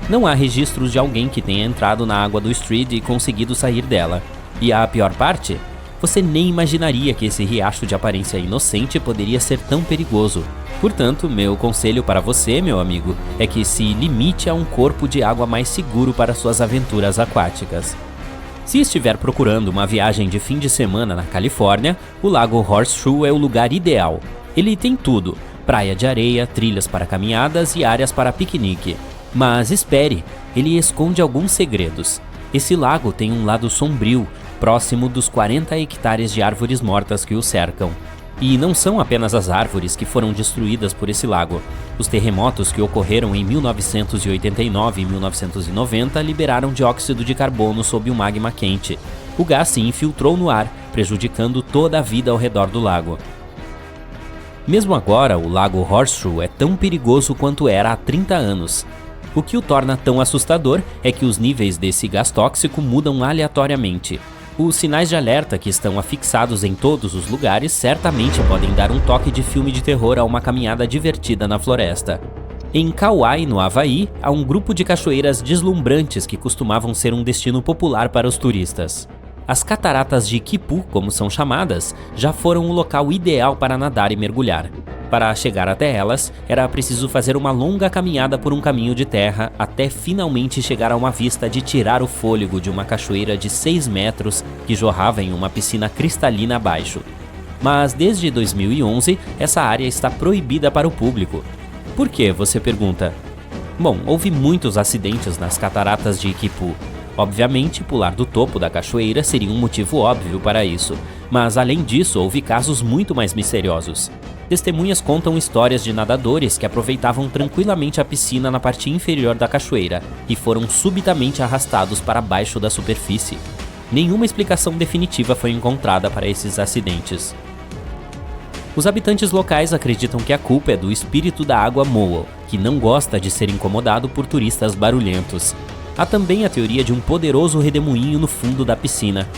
Não há registros de alguém que tenha entrado na água do Stride e conseguido sair dela. E a pior parte? Você nem imaginaria que esse riacho de aparência inocente poderia ser tão perigoso. Portanto, meu conselho para você, meu amigo, é que se limite a um corpo de água mais seguro para suas aventuras aquáticas. Se estiver procurando uma viagem de fim de semana na Califórnia, o Lago Horseshoe é o lugar ideal. Ele tem tudo: praia de areia, trilhas para caminhadas e áreas para piquenique. Mas espere, ele esconde alguns segredos. Esse lago tem um lado sombrio, próximo dos 40 hectares de árvores mortas que o cercam. E não são apenas as árvores que foram destruídas por esse lago. Os terremotos que ocorreram em 1989 e 1990 liberaram dióxido de carbono sob o magma quente. O gás se infiltrou no ar, prejudicando toda a vida ao redor do lago. Mesmo agora, o Lago Horseshoe é tão perigoso quanto era há 30 anos. O que o torna tão assustador é que os níveis desse gás tóxico mudam aleatoriamente. Os sinais de alerta que estão afixados em todos os lugares certamente podem dar um toque de filme de terror a uma caminhada divertida na floresta. Em Kauai, no Havaí, há um grupo de cachoeiras deslumbrantes que costumavam ser um destino popular para os turistas. As cataratas de Kipu, como são chamadas, já foram o local ideal para nadar e mergulhar. Para chegar até elas, era preciso fazer uma longa caminhada por um caminho de terra até finalmente chegar a uma vista de tirar o fôlego de uma cachoeira de 6 metros que jorrava em uma piscina cristalina abaixo. Mas desde 2011, essa área está proibida para o público. Por quê, você pergunta? Bom, houve muitos acidentes nas cataratas de Kipu. Obviamente, pular do topo da cachoeira seria um motivo óbvio para isso, mas além disso, houve casos muito mais misteriosos. Testemunhas contam histórias de nadadores que aproveitavam tranquilamente a piscina na parte inferior da cachoeira e foram subitamente arrastados para baixo da superfície. Nenhuma explicação definitiva foi encontrada para esses acidentes. Os habitantes locais acreditam que a culpa é do espírito da água Moa, que não gosta de ser incomodado por turistas barulhentos. Há também a teoria de um poderoso redemoinho no fundo da piscina.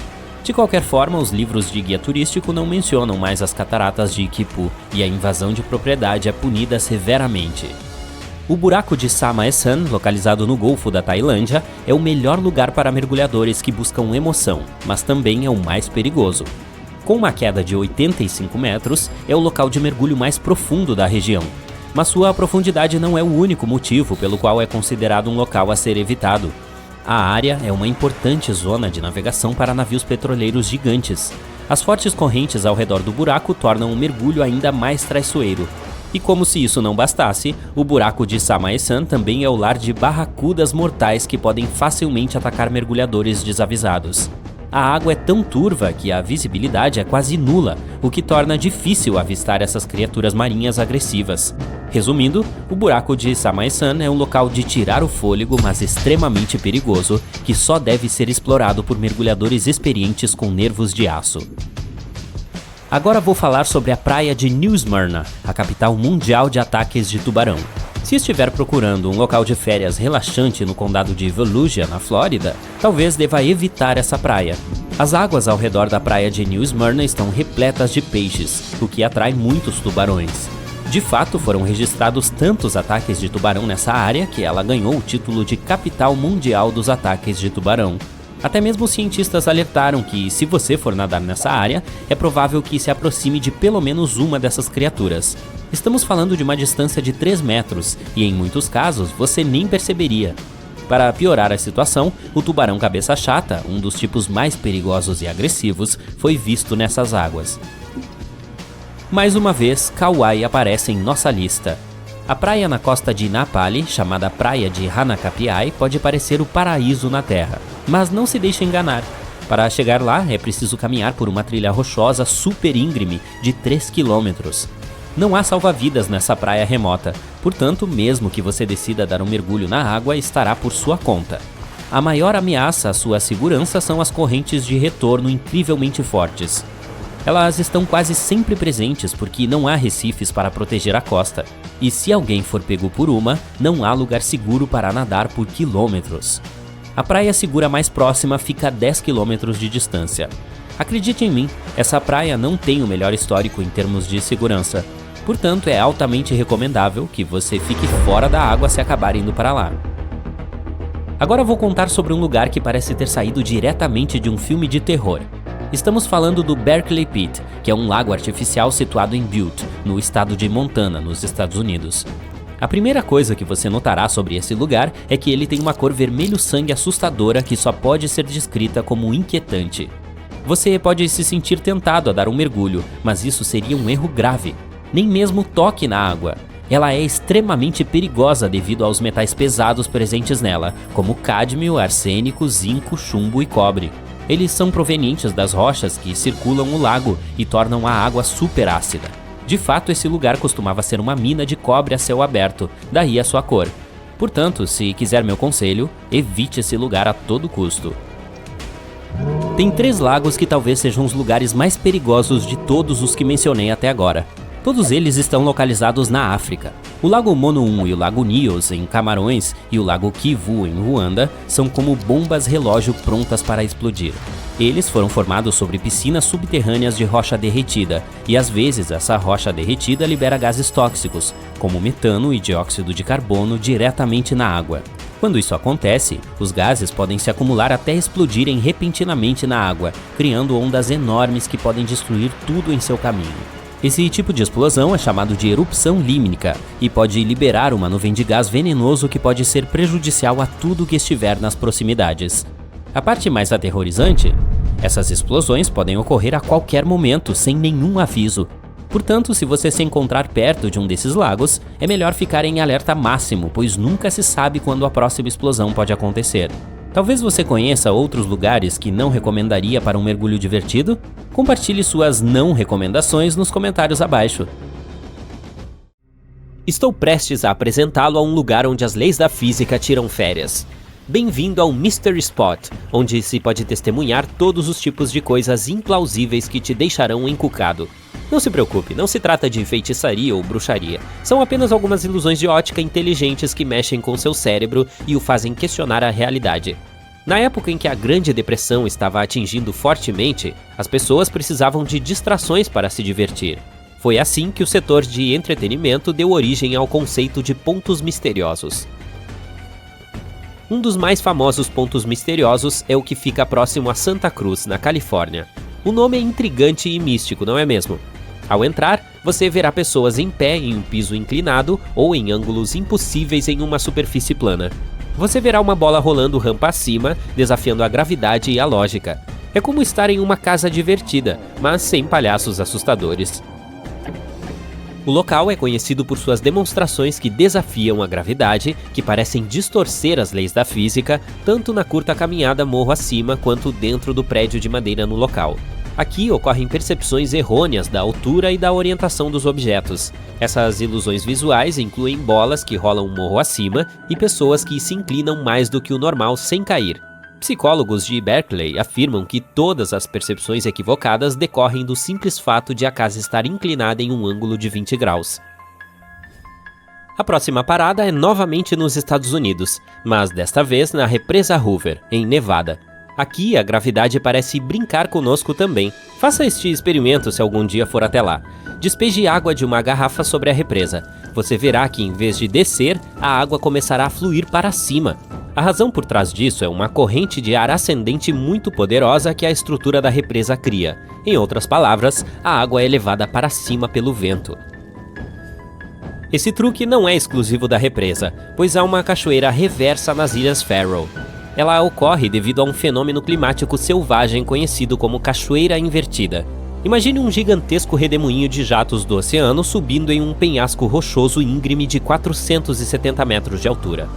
De qualquer forma, os livros de guia turístico não mencionam mais as cataratas de Kipu, e a invasão de propriedade é punida severamente. O buraco de Sama-e-san, localizado no Golfo da Tailândia, é o melhor lugar para mergulhadores que buscam emoção, mas também é o mais perigoso. Com uma queda de 85 metros, é o local de mergulho mais profundo da região. Mas sua profundidade não é o único motivo pelo qual é considerado um local a ser evitado. A área é uma importante zona de navegação para navios petroleiros gigantes. As fortes correntes ao redor do buraco tornam o mergulho ainda mais traiçoeiro. E como se isso não bastasse, o buraco de Sama-e-san também é o lar de barracudas mortais que podem facilmente atacar mergulhadores desavisados. A água é tão turva que a visibilidade é quase nula, o que torna difícil avistar essas criaturas marinhas agressivas. Resumindo, o buraco de Sama-e-san é um local de tirar o fôlego, mas extremamente perigoso, que só deve ser explorado por mergulhadores experientes com nervos de aço. Agora vou falar sobre a praia de New Smyrna, a capital mundial de ataques de tubarão. Se estiver procurando um local de férias relaxante no condado de Volusia, na Flórida, talvez deva evitar essa praia. As águas ao redor da praia de New Smyrna estão repletas de peixes, o que atrai muitos tubarões. De fato, foram registrados tantos ataques de tubarão nessa área que ela ganhou o título de capital mundial dos ataques de tubarão. Até mesmo os cientistas alertaram que, se você for nadar nessa área, é provável que se aproxime de pelo menos uma dessas criaturas. Estamos falando de uma distância de 3 metros e, em muitos casos, você nem perceberia. Para piorar a situação, o tubarão cabeça chata, um dos tipos mais perigosos e agressivos, foi visto nessas águas. Mais uma vez, Kauai aparece em nossa lista. A praia na costa de Napali, chamada Praia de Hanakapiai, pode parecer o paraíso na Terra. Mas não se deixe enganar. Para chegar lá, é preciso caminhar por uma trilha rochosa super íngreme de 3 quilômetros. Não há salva-vidas nessa praia remota, portanto, mesmo que você decida dar um mergulho na água, estará por sua conta. A maior ameaça à sua segurança são as correntes de retorno incrivelmente fortes. Elas estão quase sempre presentes porque não há recifes para proteger a costa, e se alguém for pego por uma, não há lugar seguro para nadar por quilômetros. A praia segura mais próxima fica a 10 quilômetros de distância. Acredite em mim, essa praia não tem o melhor histórico em termos de segurança. Portanto, é altamente recomendável que você fique fora da água se acabar indo para lá. Agora vou contar sobre um lugar que parece ter saído diretamente de um filme de terror. Estamos falando do Berkeley Pit, que é um lago artificial situado em Butte, no estado de Montana, nos Estados Unidos. A primeira coisa que você notará sobre esse lugar é que ele tem uma cor vermelho-sangue assustadora que só pode ser descrita como inquietante. Você pode se sentir tentado a dar um mergulho, mas isso seria um erro grave. Nem mesmo toque na água. Ela é extremamente perigosa devido aos metais pesados presentes nela, como cádmio, arsênico, zinco, chumbo e cobre. Eles são provenientes das rochas que circulam o lago e tornam a água super ácida. De fato, esse lugar costumava ser uma mina de cobre a céu aberto, daí a sua cor. Portanto, se quiser meu conselho, evite esse lugar a todo custo. Tem 3 lagos que talvez sejam os lugares mais perigosos de todos os que mencionei até agora. Todos eles estão localizados na África. O Lago Mono-1 e o Lago Nyos, em Camarões, e o Lago Kivu, em Ruanda, são como bombas relógio prontas para explodir. Eles foram formados sobre piscinas subterrâneas de rocha derretida, e às vezes essa rocha derretida libera gases tóxicos, como metano e dióxido de carbono, diretamente na água. Quando isso acontece, os gases podem se acumular até explodirem repentinamente na água, criando ondas enormes que podem destruir tudo em seu caminho. Esse tipo de explosão é chamado de erupção límnica e pode liberar uma nuvem de gás venenoso que pode ser prejudicial a tudo que estiver nas proximidades. A parte mais aterrorizante? Essas explosões podem ocorrer a qualquer momento, sem nenhum aviso. Portanto, se você se encontrar perto de um desses lagos, é melhor ficar em alerta máximo, pois nunca se sabe quando a próxima explosão pode acontecer. Talvez você conheça outros lugares que não recomendaria para um mergulho divertido? Compartilhe suas não recomendações nos comentários abaixo. Estou prestes a apresentá-lo a um lugar onde as leis da física tiram férias. Bem-vindo ao Mystery Spot, onde se pode testemunhar todos os tipos de coisas implausíveis que te deixarão encucado. Não se preocupe, não se trata de feitiçaria ou bruxaria. São apenas algumas ilusões de ótica inteligentes que mexem com seu cérebro e o fazem questionar a realidade. Na época em que a Grande Depressão estava atingindo fortemente, as pessoas precisavam de distrações para se divertir. Foi assim que o setor de entretenimento deu origem ao conceito de pontos misteriosos. Um dos mais famosos pontos misteriosos é o que fica próximo a Santa Cruz, na Califórnia. O nome é intrigante e místico, não é mesmo? Ao entrar, você verá pessoas em pé em um piso inclinado ou em ângulos impossíveis em uma superfície plana. Você verá uma bola rolando rampa acima, desafiando a gravidade e a lógica. É como estar em uma casa divertida, mas sem palhaços assustadores. O local é conhecido por suas demonstrações que desafiam a gravidade, que parecem distorcer as leis da física, tanto na curta caminhada morro acima quanto dentro do prédio de madeira no local. Aqui ocorrem percepções errôneas da altura e da orientação dos objetos. Essas ilusões visuais incluem bolas que rolam morro acima e pessoas que se inclinam mais do que o normal sem cair. Psicólogos de Berkeley afirmam que todas as percepções equivocadas decorrem do simples fato de a casa estar inclinada em um ângulo de 20 graus. A próxima parada é novamente nos Estados Unidos, mas desta vez na Represa Hoover, em Nevada. Aqui a gravidade parece brincar conosco também. Faça este experimento se algum dia for até lá. Despeje água de uma garrafa sobre a represa. você verá que em vez de descer, a água começará a fluir para cima. A razão por trás disso é uma corrente de ar ascendente muito poderosa que a estrutura da represa cria. Em outras palavras, a água é levada para cima pelo vento. Esse truque não é exclusivo da represa, pois há uma cachoeira reversa nas Ilhas Faroe. Ela ocorre devido a um fenômeno climático selvagem conhecido como cachoeira invertida. Imagine um gigantesco redemoinho de jatos do oceano subindo em um penhasco rochoso íngreme de 470 metros de altura.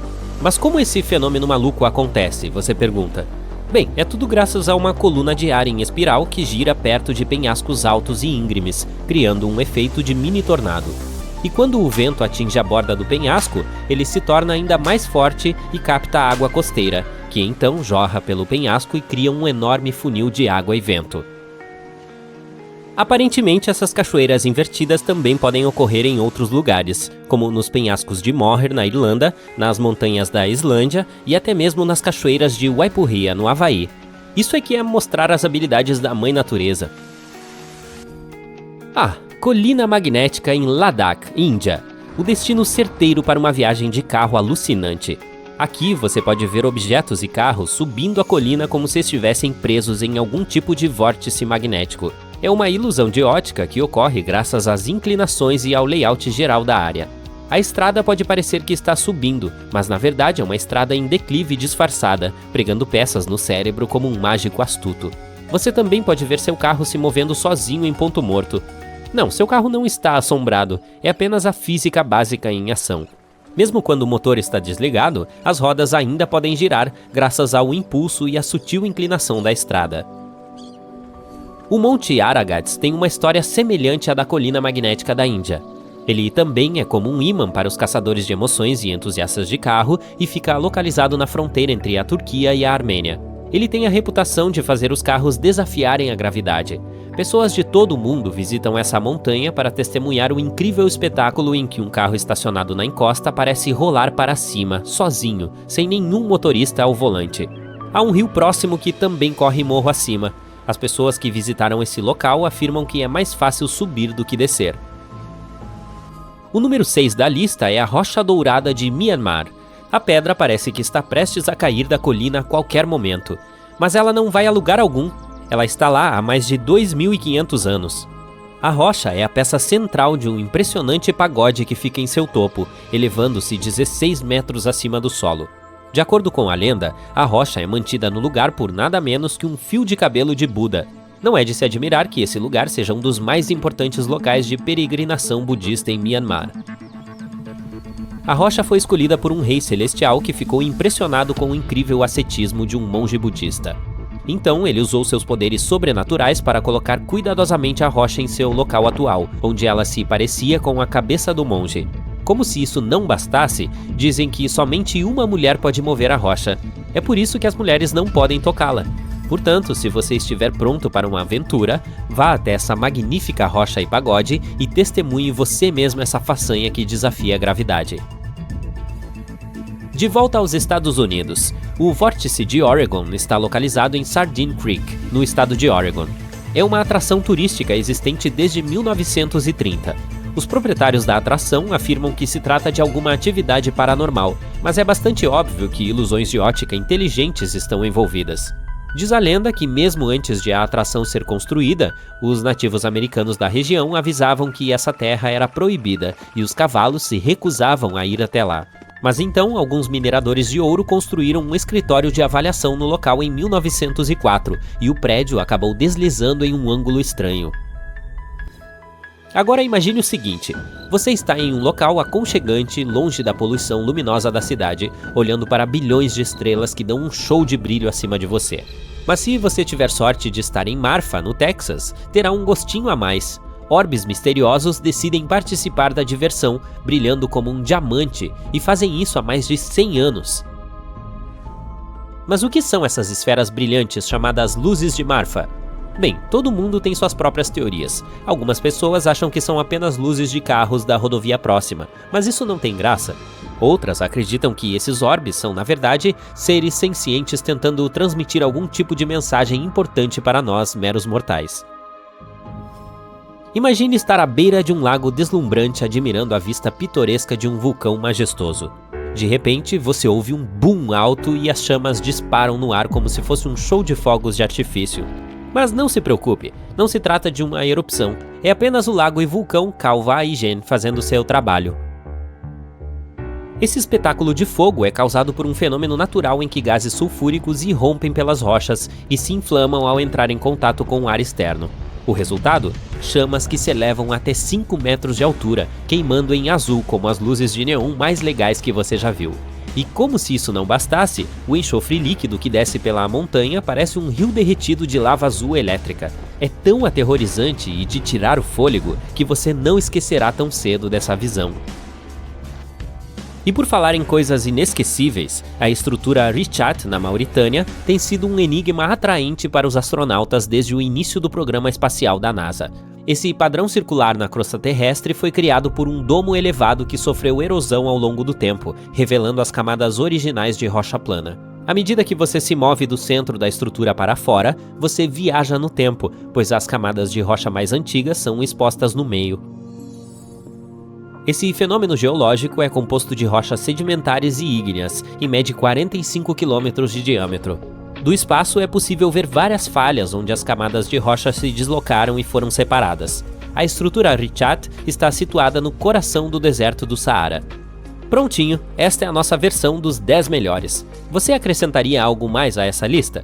Mas como esse fenômeno maluco acontece, você pergunta? Bem, é tudo graças a uma coluna de ar em espiral que gira perto de penhascos altos e íngremes, criando um efeito de mini tornado. E quando o vento atinge a borda do penhasco, ele se torna ainda mais forte e capta a água costeira, que então jorra pelo penhasco e cria um enorme funil de água e vento. Aparentemente, essas cachoeiras invertidas também podem ocorrer em outros lugares, como nos penhascos de Moher, na Irlanda, nas montanhas da Islândia e até mesmo nas cachoeiras de Waipuria, no Havaí. Isso é que é mostrar as habilidades da Mãe Natureza. Colina magnética em Ladakh, Índia. O destino certeiro para uma viagem de carro alucinante. Aqui você pode ver objetos e carros subindo a colina como se estivessem presos em algum tipo de vórtice magnético. É uma ilusão de ótica que ocorre graças às inclinações e ao layout geral da área. A estrada pode parecer que está subindo, mas na verdade é uma estrada em declive disfarçada, pregando peças no cérebro como um mágico astuto. Você também pode ver seu carro se movendo sozinho em ponto morto. Não, seu carro não está assombrado, é apenas a física básica em ação. Mesmo quando o motor está desligado, as rodas ainda podem girar graças ao impulso e à sutil inclinação da estrada. O Monte Aragats tem uma história semelhante à da colina magnética da Índia. Ele também é como um ímã para os caçadores de emoções e entusiastas de carro e fica localizado na fronteira entre a Turquia e a Armênia. Ele tem a reputação de fazer os carros desafiarem a gravidade. Pessoas de todo o mundo visitam essa montanha para testemunhar o incrível espetáculo em que um carro estacionado na encosta parece rolar para cima, sozinho, sem nenhum motorista ao volante. Há um rio próximo que também corre morro acima. As pessoas que visitaram esse local afirmam que é mais fácil subir do que descer. O número 6 da lista é a Rocha Dourada de Myanmar. A pedra parece que está prestes a cair da colina a qualquer momento, mas ela não vai a lugar algum. Ela está lá há mais de 2.500 anos. A rocha é a peça central de um impressionante pagode que fica em seu topo, elevando-se 16 metros acima do solo. De acordo com a lenda, a rocha é mantida no lugar por nada menos que um fio de cabelo de Buda. Não é de se admirar que esse lugar seja um dos mais importantes locais de peregrinação budista em Myanmar. A rocha foi escolhida por um rei celestial que ficou impressionado com o incrível ascetismo de um monge budista. Então, ele usou seus poderes sobrenaturais para colocar cuidadosamente a rocha em seu local atual, onde ela se parecia com a cabeça do monge. Como se isso não bastasse, dizem que somente uma mulher pode mover a rocha. É por isso que as mulheres não podem tocá-la. Portanto, se você estiver pronto para uma aventura, vá até essa magnífica rocha e pagode e testemunhe você mesmo essa façanha que desafia a gravidade. De volta aos Estados Unidos, o vórtice de Oregon está localizado em Sardine Creek, no estado de Oregon. É uma atração turística existente desde 1930. Os proprietários da atração afirmam que se trata de alguma atividade paranormal, mas é bastante óbvio que ilusões de ótica inteligentes estão envolvidas. Diz a lenda que mesmo antes de a atração ser construída, os nativos americanos da região avisavam que essa terra era proibida e os cavalos se recusavam a ir até lá. Mas então, alguns mineradores de ouro construíram um escritório de avaliação no local em 1904 e o prédio acabou deslizando em um ângulo estranho. Agora imagine o seguinte, você está em um local aconchegante, longe da poluição luminosa da cidade, olhando para bilhões de estrelas que dão um show de brilho acima de você. Mas se você tiver sorte de estar em Marfa, no Texas, terá um gostinho a mais. Orbes misteriosos decidem participar da diversão, brilhando como um diamante, e fazem isso há mais de 100 anos. Mas o que são essas esferas brilhantes chamadas luzes de Marfa? Bem, todo mundo tem suas próprias teorias. Algumas pessoas acham que são apenas luzes de carros da rodovia próxima, mas isso não tem graça. Outras acreditam que esses orbes são, na verdade, seres sencientes tentando transmitir algum tipo de mensagem importante para nós, meros mortais. Imagine estar à beira de um lago deslumbrante admirando a vista pitoresca de um vulcão majestoso. De repente, você ouve um boom alto e as chamas disparam no ar como se fosse um show de fogos de artifício. Mas não se preocupe, não se trata de uma erupção, é apenas o lago e vulcão Calva-Aigen fazendo seu trabalho. Esse espetáculo de fogo é causado por um fenômeno natural em que gases sulfúricos irrompem pelas rochas e se inflamam ao entrar em contato com o ar externo. O resultado? Chamas que se elevam até 5 metros de altura, queimando em azul como as luzes de neon mais legais que você já viu. E como se isso não bastasse, o enxofre líquido que desce pela montanha parece um rio derretido de lava azul elétrica. É tão aterrorizante e de tirar o fôlego que você não esquecerá tão cedo dessa visão. E por falar em coisas inesquecíveis, a estrutura Richat, na Mauritânia, tem sido um enigma atraente para os astronautas desde o início do programa espacial da NASA. Esse padrão circular na crosta terrestre foi criado por um domo elevado que sofreu erosão ao longo do tempo, revelando as camadas originais de rocha plana. À medida que você se move do centro da estrutura para fora, você viaja no tempo, pois as camadas de rocha mais antigas são expostas no meio. Esse fenômeno geológico é composto de rochas sedimentares e ígneas e mede 45 km de diâmetro. Do espaço é possível ver várias falhas onde as camadas de rocha se deslocaram e foram separadas. A estrutura Richat está situada no coração do deserto do Saara. Prontinho, esta é a nossa versão dos 10 melhores. Você acrescentaria algo mais a essa lista?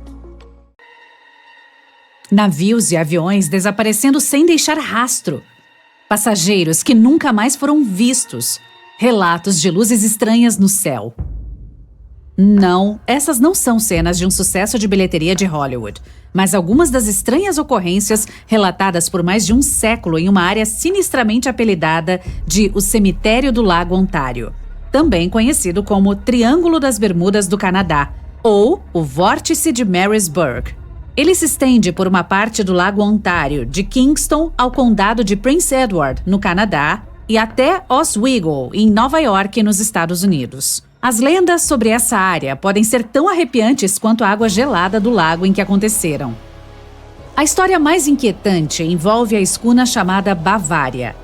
Navios e aviões desaparecendo sem deixar rastro. Passageiros que nunca mais foram vistos. Relatos de luzes estranhas no céu. Não, essas não são cenas de um sucesso de bilheteria de Hollywood, mas algumas das estranhas ocorrências relatadas por mais de um século em uma área sinistramente apelidada de o Cemitério do Lago Ontário, também conhecido como Triângulo das Bermudas do Canadá, ou o Vórtice de Marysburg. Ele se estende por uma parte do Lago Ontário, de Kingston ao Condado de Prince Edward, no Canadá, e até Oswego, em Nova York, nos Estados Unidos. As lendas sobre essa área podem ser tão arrepiantes quanto a água gelada do lago em que aconteceram. A história mais inquietante envolve a escuna chamada Bavária.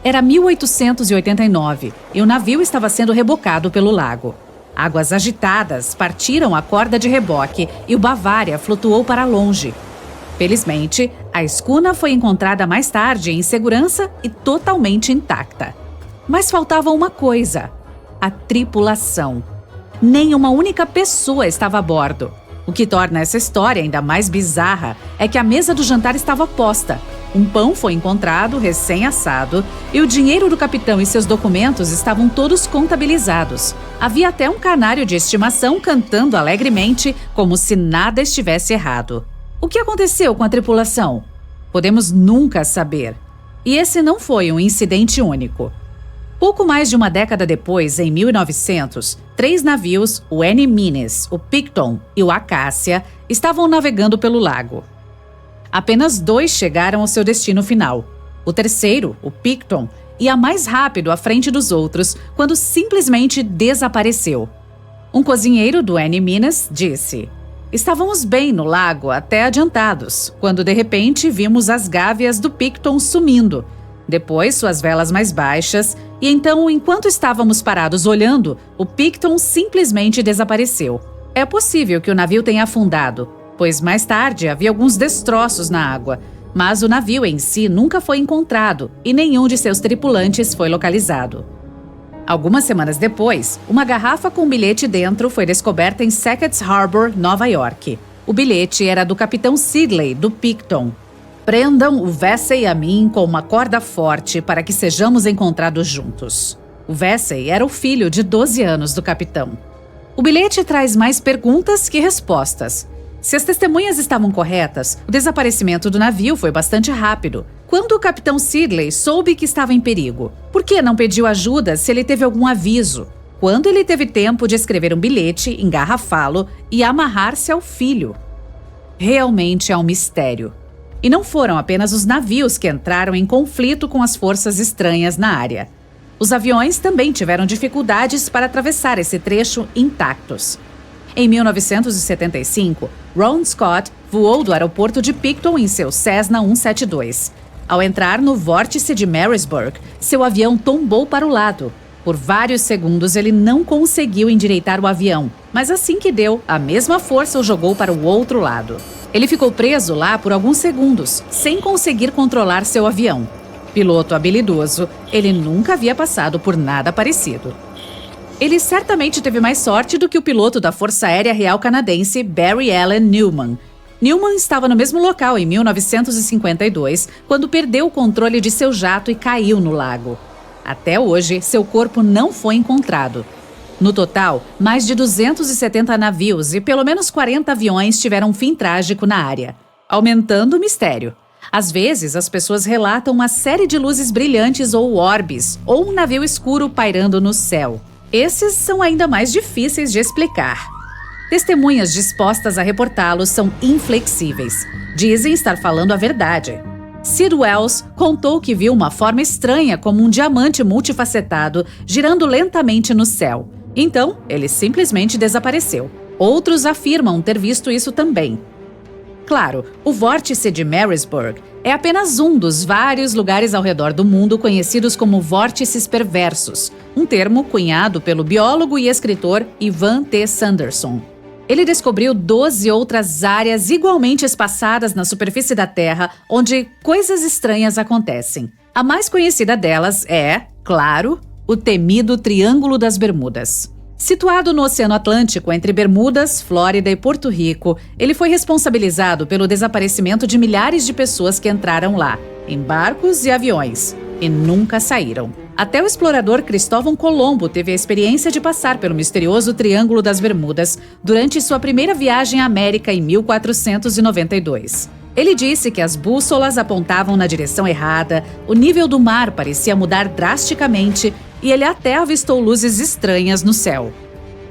Era 1889 e o navio estava sendo rebocado pelo lago. Águas agitadas partiram a corda de reboque e o Bavária flutuou para longe. Felizmente, a escuna foi encontrada mais tarde em segurança e totalmente intacta. Mas faltava uma coisa: a tripulação. Nem uma única pessoa estava a bordo. O que torna essa história ainda mais bizarra é que a mesa do jantar estava posta. Um pão foi encontrado recém-assado e o dinheiro do capitão e seus documentos estavam todos contabilizados. Havia até um canário de estimação cantando alegremente, como se nada estivesse errado. O que aconteceu com a tripulação? Podemos nunca saber. E esse não foi um incidente único. Pouco mais de uma década depois, em 1900, 3 navios, o Annie Menes, o Picton e o Acacia, estavam navegando pelo lago. Apenas 2 chegaram ao seu destino final. O terceiro, o Picton, ia mais rápido à frente dos outros quando simplesmente desapareceu. Um cozinheiro do Annie Menes disse: "Estávamos bem no lago até adiantados, quando de repente vimos as gáveas do Picton sumindo. Depois suas velas mais baixas, e então, enquanto estávamos parados olhando, o Picton simplesmente desapareceu. É possível que o navio tenha afundado, pois mais tarde havia alguns destroços na água, mas o navio em si nunca foi encontrado e nenhum de seus tripulantes foi localizado." Algumas semanas depois, uma garrafa com um bilhete dentro foi descoberta em Sackett's Harbor, Nova York. O bilhete era do capitão Sidley, do Picton. "Prendam o Vesey e a mim com uma corda forte para que sejamos encontrados juntos." O Vesey era o filho de 12 anos do capitão. O bilhete traz mais perguntas que respostas. Se as testemunhas estavam corretas, o desaparecimento do navio foi bastante rápido. Quando o capitão Sidley soube que estava em perigo, por que não pediu ajuda se ele teve algum aviso? Quando ele teve tempo de escrever um bilhete, engarrafá-lo e amarrar-se ao filho? Realmente é um mistério. E não foram apenas os navios que entraram em conflito com as forças estranhas na área. Os aviões também tiveram dificuldades para atravessar esse trecho intactos. Em 1975, Ron Scott voou do aeroporto de Picton em seu Cessna 172. Ao entrar no vórtice de Marisburg, seu avião tombou para o lado. Por vários segundos, ele não conseguiu endireitar o avião, mas assim que deu, a mesma força o jogou para o outro lado. Ele ficou preso lá por alguns segundos, sem conseguir controlar seu avião. Piloto habilidoso, ele nunca havia passado por nada parecido. Ele certamente teve mais sorte do que o piloto da Força Aérea Real Canadense, Barry Allen Newman. Newman estava no mesmo local em 1952, quando perdeu o controle de seu jato e caiu no lago. Até hoje, seu corpo não foi encontrado. No total, mais de 270 navios e pelo menos 40 aviões tiveram um fim trágico na área, aumentando o mistério. Às vezes, as pessoas relatam uma série de luzes brilhantes ou orbes, ou um navio escuro pairando no céu. Esses são ainda mais difíceis de explicar. Testemunhas dispostas a reportá-los são inflexíveis. Dizem estar falando a verdade. Sid Wells contou que viu uma forma estranha como um diamante multifacetado girando lentamente no céu. Então, ele simplesmente desapareceu. Outros afirmam ter visto isso também. Claro, o vórtice de Marisburg é apenas um dos vários lugares ao redor do mundo conhecidos como vórtices perversos, um termo cunhado pelo biólogo e escritor Ivan T. Sanderson. Ele descobriu 12 outras áreas igualmente espaçadas na superfície da Terra, onde coisas estranhas acontecem. A mais conhecida delas é, claro, o temido Triângulo das Bermudas. Situado no Oceano Atlântico, entre Bermudas, Flórida e Porto Rico, ele foi responsabilizado pelo desaparecimento de milhares de pessoas que entraram lá, em barcos e aviões, e nunca saíram. Até o explorador Cristóvão Colombo teve a experiência de passar pelo misterioso Triângulo das Bermudas durante sua primeira viagem à América em 1492. Ele disse que as bússolas apontavam na direção errada, o nível do mar parecia mudar drasticamente e ele até avistou luzes estranhas no céu.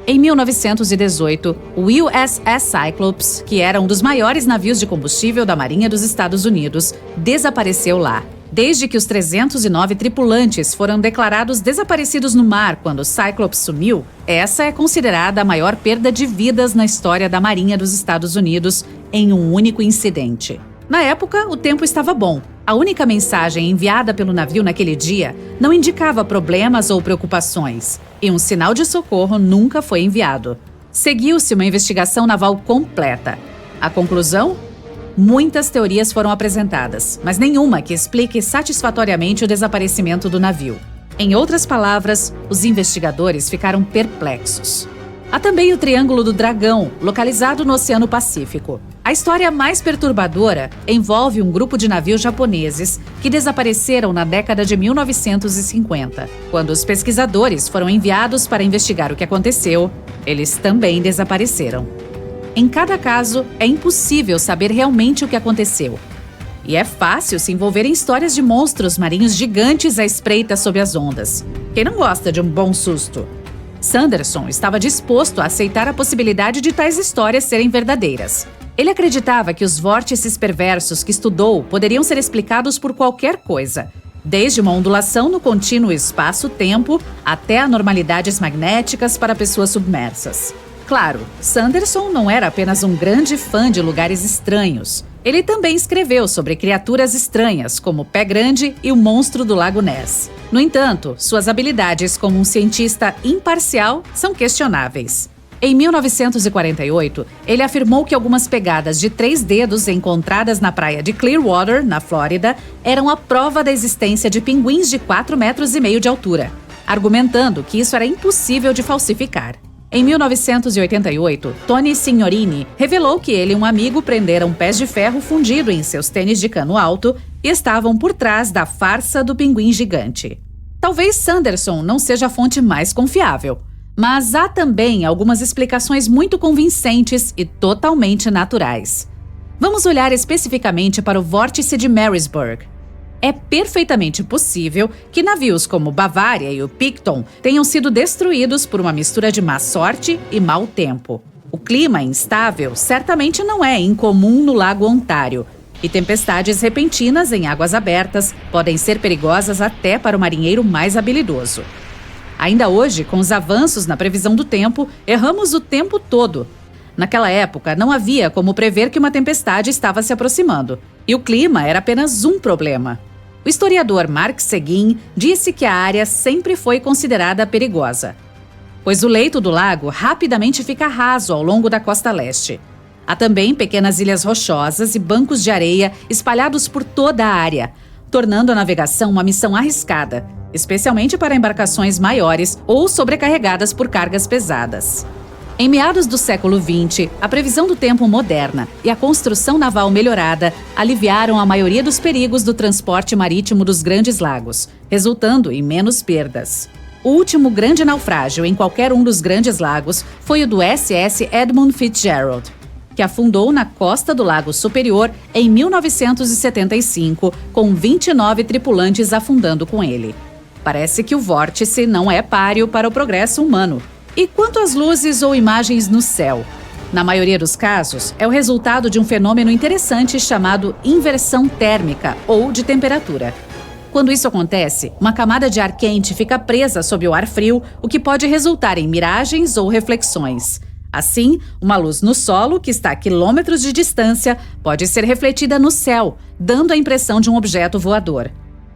Em 1918, o USS Cyclops, que era um dos maiores navios de combustível da Marinha dos Estados Unidos, desapareceu lá. Desde que os 309 tripulantes foram declarados desaparecidos no mar quando o Cyclops sumiu, essa é considerada a maior perda de vidas na história da Marinha dos Estados Unidos em um único incidente. Na época, o tempo estava bom. A única mensagem enviada pelo navio naquele dia não indicava problemas ou preocupações, e um sinal de socorro nunca foi enviado. Seguiu-se uma investigação naval completa. A conclusão? Muitas teorias foram apresentadas, mas nenhuma que explique satisfatoriamente o desaparecimento do navio. Em outras palavras, os investigadores ficaram perplexos. Há também o Triângulo do Dragão, localizado no Oceano Pacífico. A história mais perturbadora envolve um grupo de navios japoneses que desapareceram na década de 1950. Quando os pesquisadores foram enviados para investigar o que aconteceu, eles também desapareceram. Em cada caso, é impossível saber realmente o que aconteceu. E é fácil se envolver em histórias de monstros marinhos gigantes à espreita sob as ondas. Quem não gosta de um bom susto? Sanderson estava disposto a aceitar a possibilidade de tais histórias serem verdadeiras. Ele acreditava que os vórtices perversos que estudou poderiam ser explicados por qualquer coisa, desde uma ondulação no contínuo espaço-tempo até anormalidades magnéticas para pessoas submersas. Claro, Sanderson não era apenas um grande fã de lugares estranhos. Ele também escreveu sobre criaturas estranhas, como o Pé Grande e o Monstro do Lago Ness. No entanto, suas habilidades como um cientista imparcial são questionáveis. Em 1948, ele afirmou que algumas pegadas de 3 dedos encontradas na praia de Clearwater, na Flórida, eram a prova da existência de pinguins de 4,5 metros de altura, argumentando que isso era impossível de falsificar. Em 1988, Tony Signorini revelou que ele e um amigo prenderam pés de ferro fundido em seus tênis de cano alto e estavam por trás da farsa do pinguim gigante. Talvez Sanderson não seja a fonte mais confiável, mas há também algumas explicações muito convincentes e totalmente naturais. Vamos olhar especificamente para o vórtice de Marisburg. É perfeitamente possível que navios como o Bavaria e o Picton tenham sido destruídos por uma mistura de má sorte e mau tempo. O clima instável certamente não é incomum no Lago Ontário, e tempestades repentinas em águas abertas podem ser perigosas até para o marinheiro mais habilidoso. Ainda hoje, com os avanços na previsão do tempo, erramos o tempo todo. Naquela época, não havia como prever que uma tempestade estava se aproximando, e o clima era apenas um problema. O historiador Mark Seguin disse que a área sempre foi considerada perigosa, pois o leito do lago rapidamente fica raso ao longo da costa leste. Há também pequenas ilhas rochosas e bancos de areia espalhados por toda a área, tornando a navegação uma missão arriscada, especialmente para embarcações maiores ou sobrecarregadas por cargas pesadas. Em meados do século XX, a previsão do tempo moderna e a construção naval melhorada aliviaram a maioria dos perigos do transporte marítimo dos Grandes Lagos, resultando em menos perdas. O último grande naufrágio em qualquer um dos Grandes Lagos foi o do SS Edmund Fitzgerald, que afundou na costa do Lago Superior em 1975, com 29 tripulantes afundando com ele. Parece que o vórtice não é páreo para o progresso humano. E quanto às luzes ou imagens no céu? Na maioria dos casos, é o resultado de um fenômeno interessante chamado inversão térmica ou de temperatura. Quando isso acontece, uma camada de ar quente fica presa sob o ar frio, o que pode resultar em miragens ou reflexões. Assim, uma luz no solo, que está a quilômetros de distância, pode ser refletida no céu, dando a impressão de um objeto voador.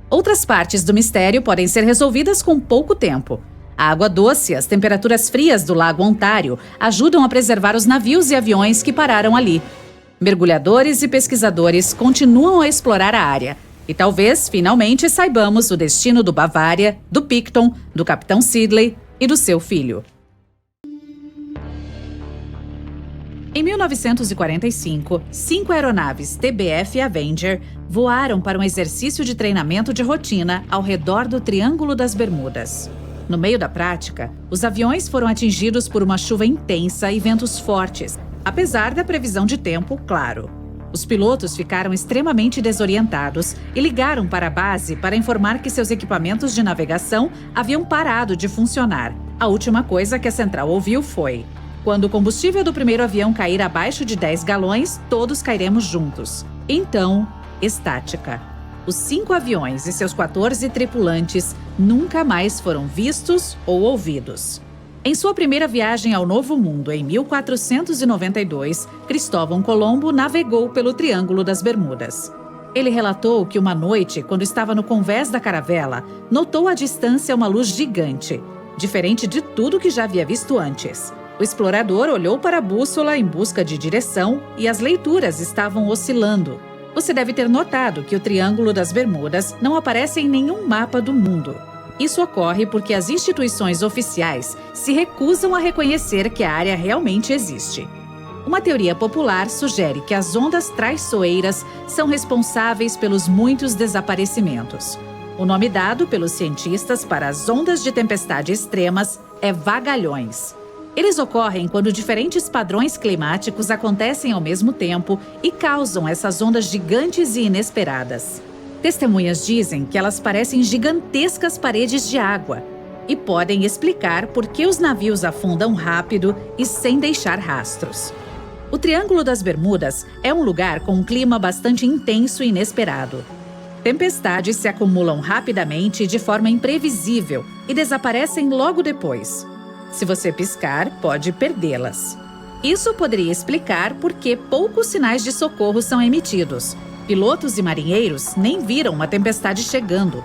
Outras partes do mistério podem ser resolvidas com pouco tempo. A água doce e as temperaturas frias do Lago Ontário ajudam a preservar os navios e aviões que pararam ali. Mergulhadores e pesquisadores continuam a explorar a área. E talvez, finalmente, saibamos o destino do Bavaria, do Picton, do Capitão Sidley e do seu filho. Em 1945, 5 aeronaves TBF Avenger voaram para um exercício de treinamento de rotina ao redor do Triângulo das Bermudas. No meio da prática, os aviões foram atingidos por uma chuva intensa e ventos fortes, apesar da previsão de tempo claro. Os pilotos ficaram extremamente desorientados e ligaram para a base para informar que seus equipamentos de navegação haviam parado de funcionar. A última coisa que a central ouviu foi: quando o combustível do primeiro avião cair abaixo de 10 galões, todos cairemos juntos. Então, estática. Os 5 aviões e seus 14 tripulantes nunca mais foram vistos ou ouvidos. Em sua primeira viagem ao Novo Mundo, em 1492, Cristóvão Colombo navegou pelo Triângulo das Bermudas. Ele relatou que uma noite, quando estava no convés da caravela, notou à distância uma luz gigante, diferente de tudo que já havia visto antes. O explorador olhou para a bússola em busca de direção e as leituras estavam oscilando. Você deve ter notado que o Triângulo das Bermudas não aparece em nenhum mapa do mundo. Isso ocorre porque as instituições oficiais se recusam a reconhecer que a área realmente existe. Uma teoria popular sugere que as ondas traiçoeiras são responsáveis pelos muitos desaparecimentos. O nome dado pelos cientistas para as ondas de tempestade extremas é vagalhões. Eles ocorrem quando diferentes padrões climáticos acontecem ao mesmo tempo e causam essas ondas gigantes e inesperadas. Testemunhas dizem que elas parecem gigantescas paredes de água e podem explicar por que os navios afundam rápido e sem deixar rastros. O Triângulo das Bermudas é um lugar com um clima bastante intenso e inesperado. Tempestades se acumulam rapidamente e de forma imprevisível e desaparecem logo depois. Se você piscar, pode perdê-las. Isso poderia explicar por que poucos sinais de socorro são emitidos. Pilotos e marinheiros nem viram uma tempestade chegando.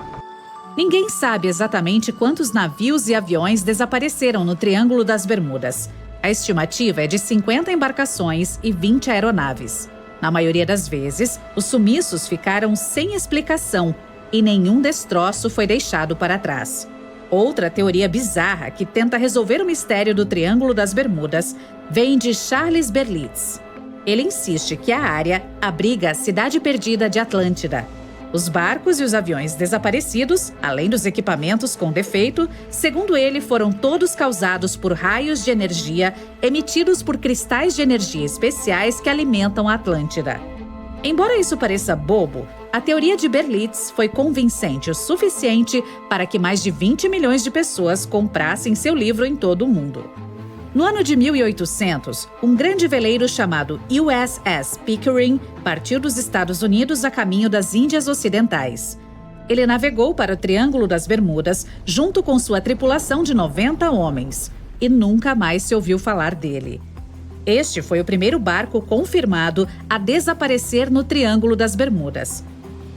Ninguém sabe exatamente quantos navios e aviões desapareceram no Triângulo das Bermudas. A estimativa é de 50 embarcações e 20 aeronaves. Na maioria das vezes, os sumiços ficaram sem explicação e nenhum destroço foi deixado para trás. Outra teoria bizarra que tenta resolver o mistério do Triângulo das Bermudas vem de Charles Berlitz. Ele insiste que a área abriga a cidade perdida de Atlântida. Os barcos e os aviões desaparecidos, além dos equipamentos com defeito, segundo ele, foram todos causados por raios de energia emitidos por cristais de energia especiais que alimentam a Atlântida. Embora isso pareça bobo, a teoria de Berlitz foi convincente o suficiente para que mais de 20 milhões de pessoas comprassem seu livro em todo o mundo. No ano de 1800, um grande veleiro chamado USS Pickering partiu dos Estados Unidos a caminho das Índias Ocidentais. Ele navegou para o Triângulo das Bermudas junto com sua tripulação de 90 homens e nunca mais se ouviu falar dele. Este foi o primeiro barco confirmado a desaparecer no Triângulo das Bermudas.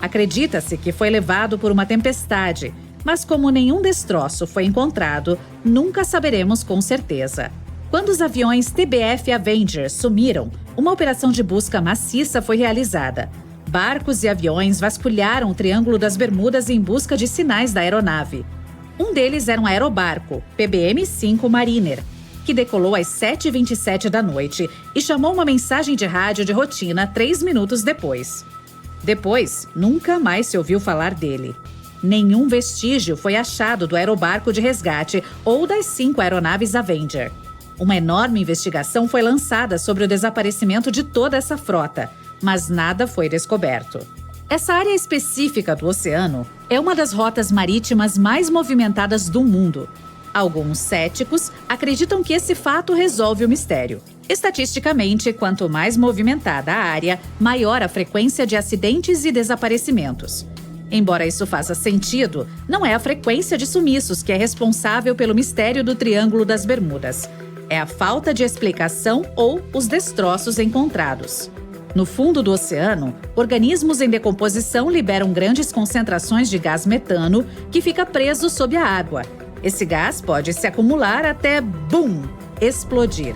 Acredita-se que foi levado por uma tempestade, mas como nenhum destroço foi encontrado, nunca saberemos com certeza. Quando os aviões TBF Avenger sumiram, uma operação de busca maciça foi realizada. Barcos e aviões vasculharam o Triângulo das Bermudas em busca de sinais da aeronave. Um deles era um aerobarco, PBM-5 Mariner, que decolou às 7h27 da noite e chamou uma mensagem de rádio de rotina 3 minutos depois. Depois, nunca mais se ouviu falar dele. Nenhum vestígio foi achado do aerobarco de resgate ou das 5 aeronaves Avenger. Uma enorme investigação foi lançada sobre o desaparecimento de toda essa frota, mas nada foi descoberto. Essa área específica do oceano é uma das rotas marítimas mais movimentadas do mundo. Alguns céticos acreditam que esse fato resolve o mistério. Estatisticamente, quanto mais movimentada a área, maior a frequência de acidentes e desaparecimentos. Embora isso faça sentido, não é a frequência de sumiços que é responsável pelo mistério do Triângulo das Bermudas. É a falta de explicação ou os destroços encontrados. No fundo do oceano, organismos em decomposição liberam grandes concentrações de gás metano que fica preso sob a água. Esse gás pode se acumular até, bum, explodir.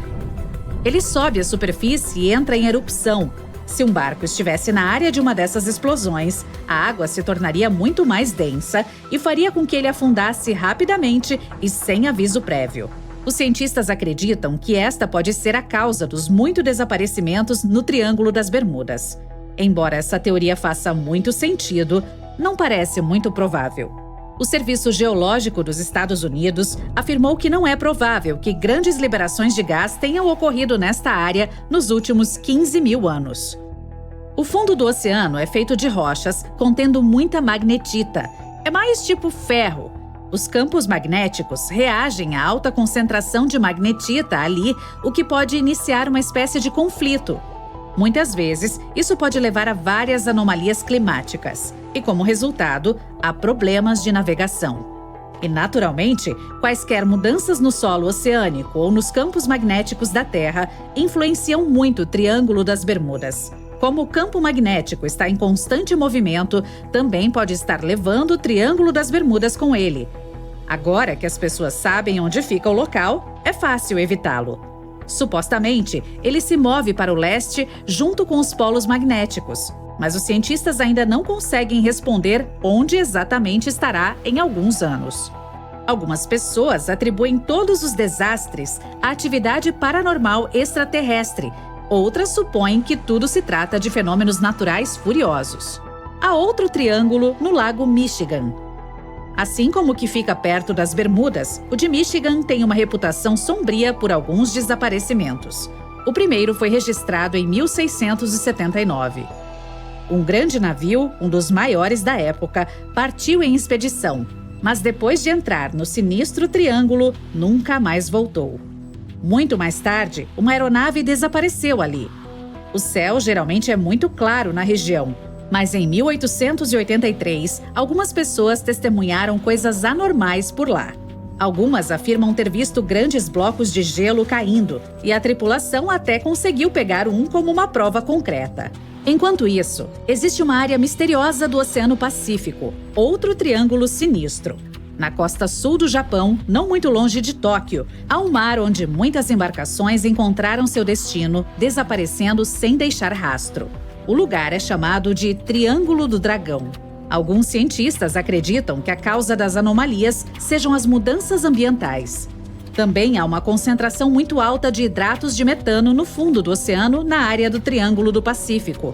Ele sobe à superfície e entra em erupção. Se um barco estivesse na área de uma dessas explosões, a água se tornaria muito mais densa e faria com que ele afundasse rapidamente e sem aviso prévio. Os cientistas acreditam que esta pode ser a causa dos muitos desaparecimentos no Triângulo das Bermudas. Embora essa teoria faça muito sentido, não parece muito provável. O Serviço Geológico dos Estados Unidos afirmou que não é provável que grandes liberações de gás tenham ocorrido nesta área nos últimos 15 mil anos. O fundo do oceano é feito de rochas contendo muita magnetita. É mais tipo ferro. Os campos magnéticos reagem à alta concentração de magnetita ali, o que pode iniciar uma espécie de conflito. Muitas vezes, isso pode levar a várias anomalias climáticas e, como resultado, a problemas de navegação. E, naturalmente, quaisquer mudanças no solo oceânico ou nos campos magnéticos da Terra influenciam muito o Triângulo das Bermudas. Como o campo magnético está em constante movimento, também pode estar levando o Triângulo das Bermudas com ele. Agora que as pessoas sabem onde fica o local, é fácil evitá-lo. Supostamente, ele se move para o leste junto com os polos magnéticos, mas os cientistas ainda não conseguem responder onde exatamente estará em alguns anos. Algumas pessoas atribuem todos os desastres à atividade paranormal extraterrestre, outras supõem que tudo se trata de fenômenos naturais furiosos. Há outro triângulo no Lago Michigan. Assim como o que fica perto das Bermudas, o de Michigan tem uma reputação sombria por alguns desaparecimentos. O primeiro foi registrado em 1679. Um grande navio, um dos maiores da época, partiu em expedição, mas depois de entrar no sinistro triângulo, nunca mais voltou. Muito mais tarde, uma aeronave desapareceu ali. O céu geralmente é muito claro na região, mas em 1883, algumas pessoas testemunharam coisas anormais por lá. Algumas afirmam ter visto grandes blocos de gelo caindo, e a tripulação até conseguiu pegar um como uma prova concreta. Enquanto isso, existe uma área misteriosa do Oceano Pacífico, outro triângulo sinistro. Na costa sul do Japão, não muito longe de Tóquio, há um mar onde muitas embarcações encontraram seu destino, desaparecendo sem deixar rastro. O lugar é chamado de Triângulo do Dragão. Alguns cientistas acreditam que a causa das anomalias sejam as mudanças ambientais. Também há uma concentração muito alta de hidratos de metano no fundo do oceano, na área do Triângulo do Pacífico.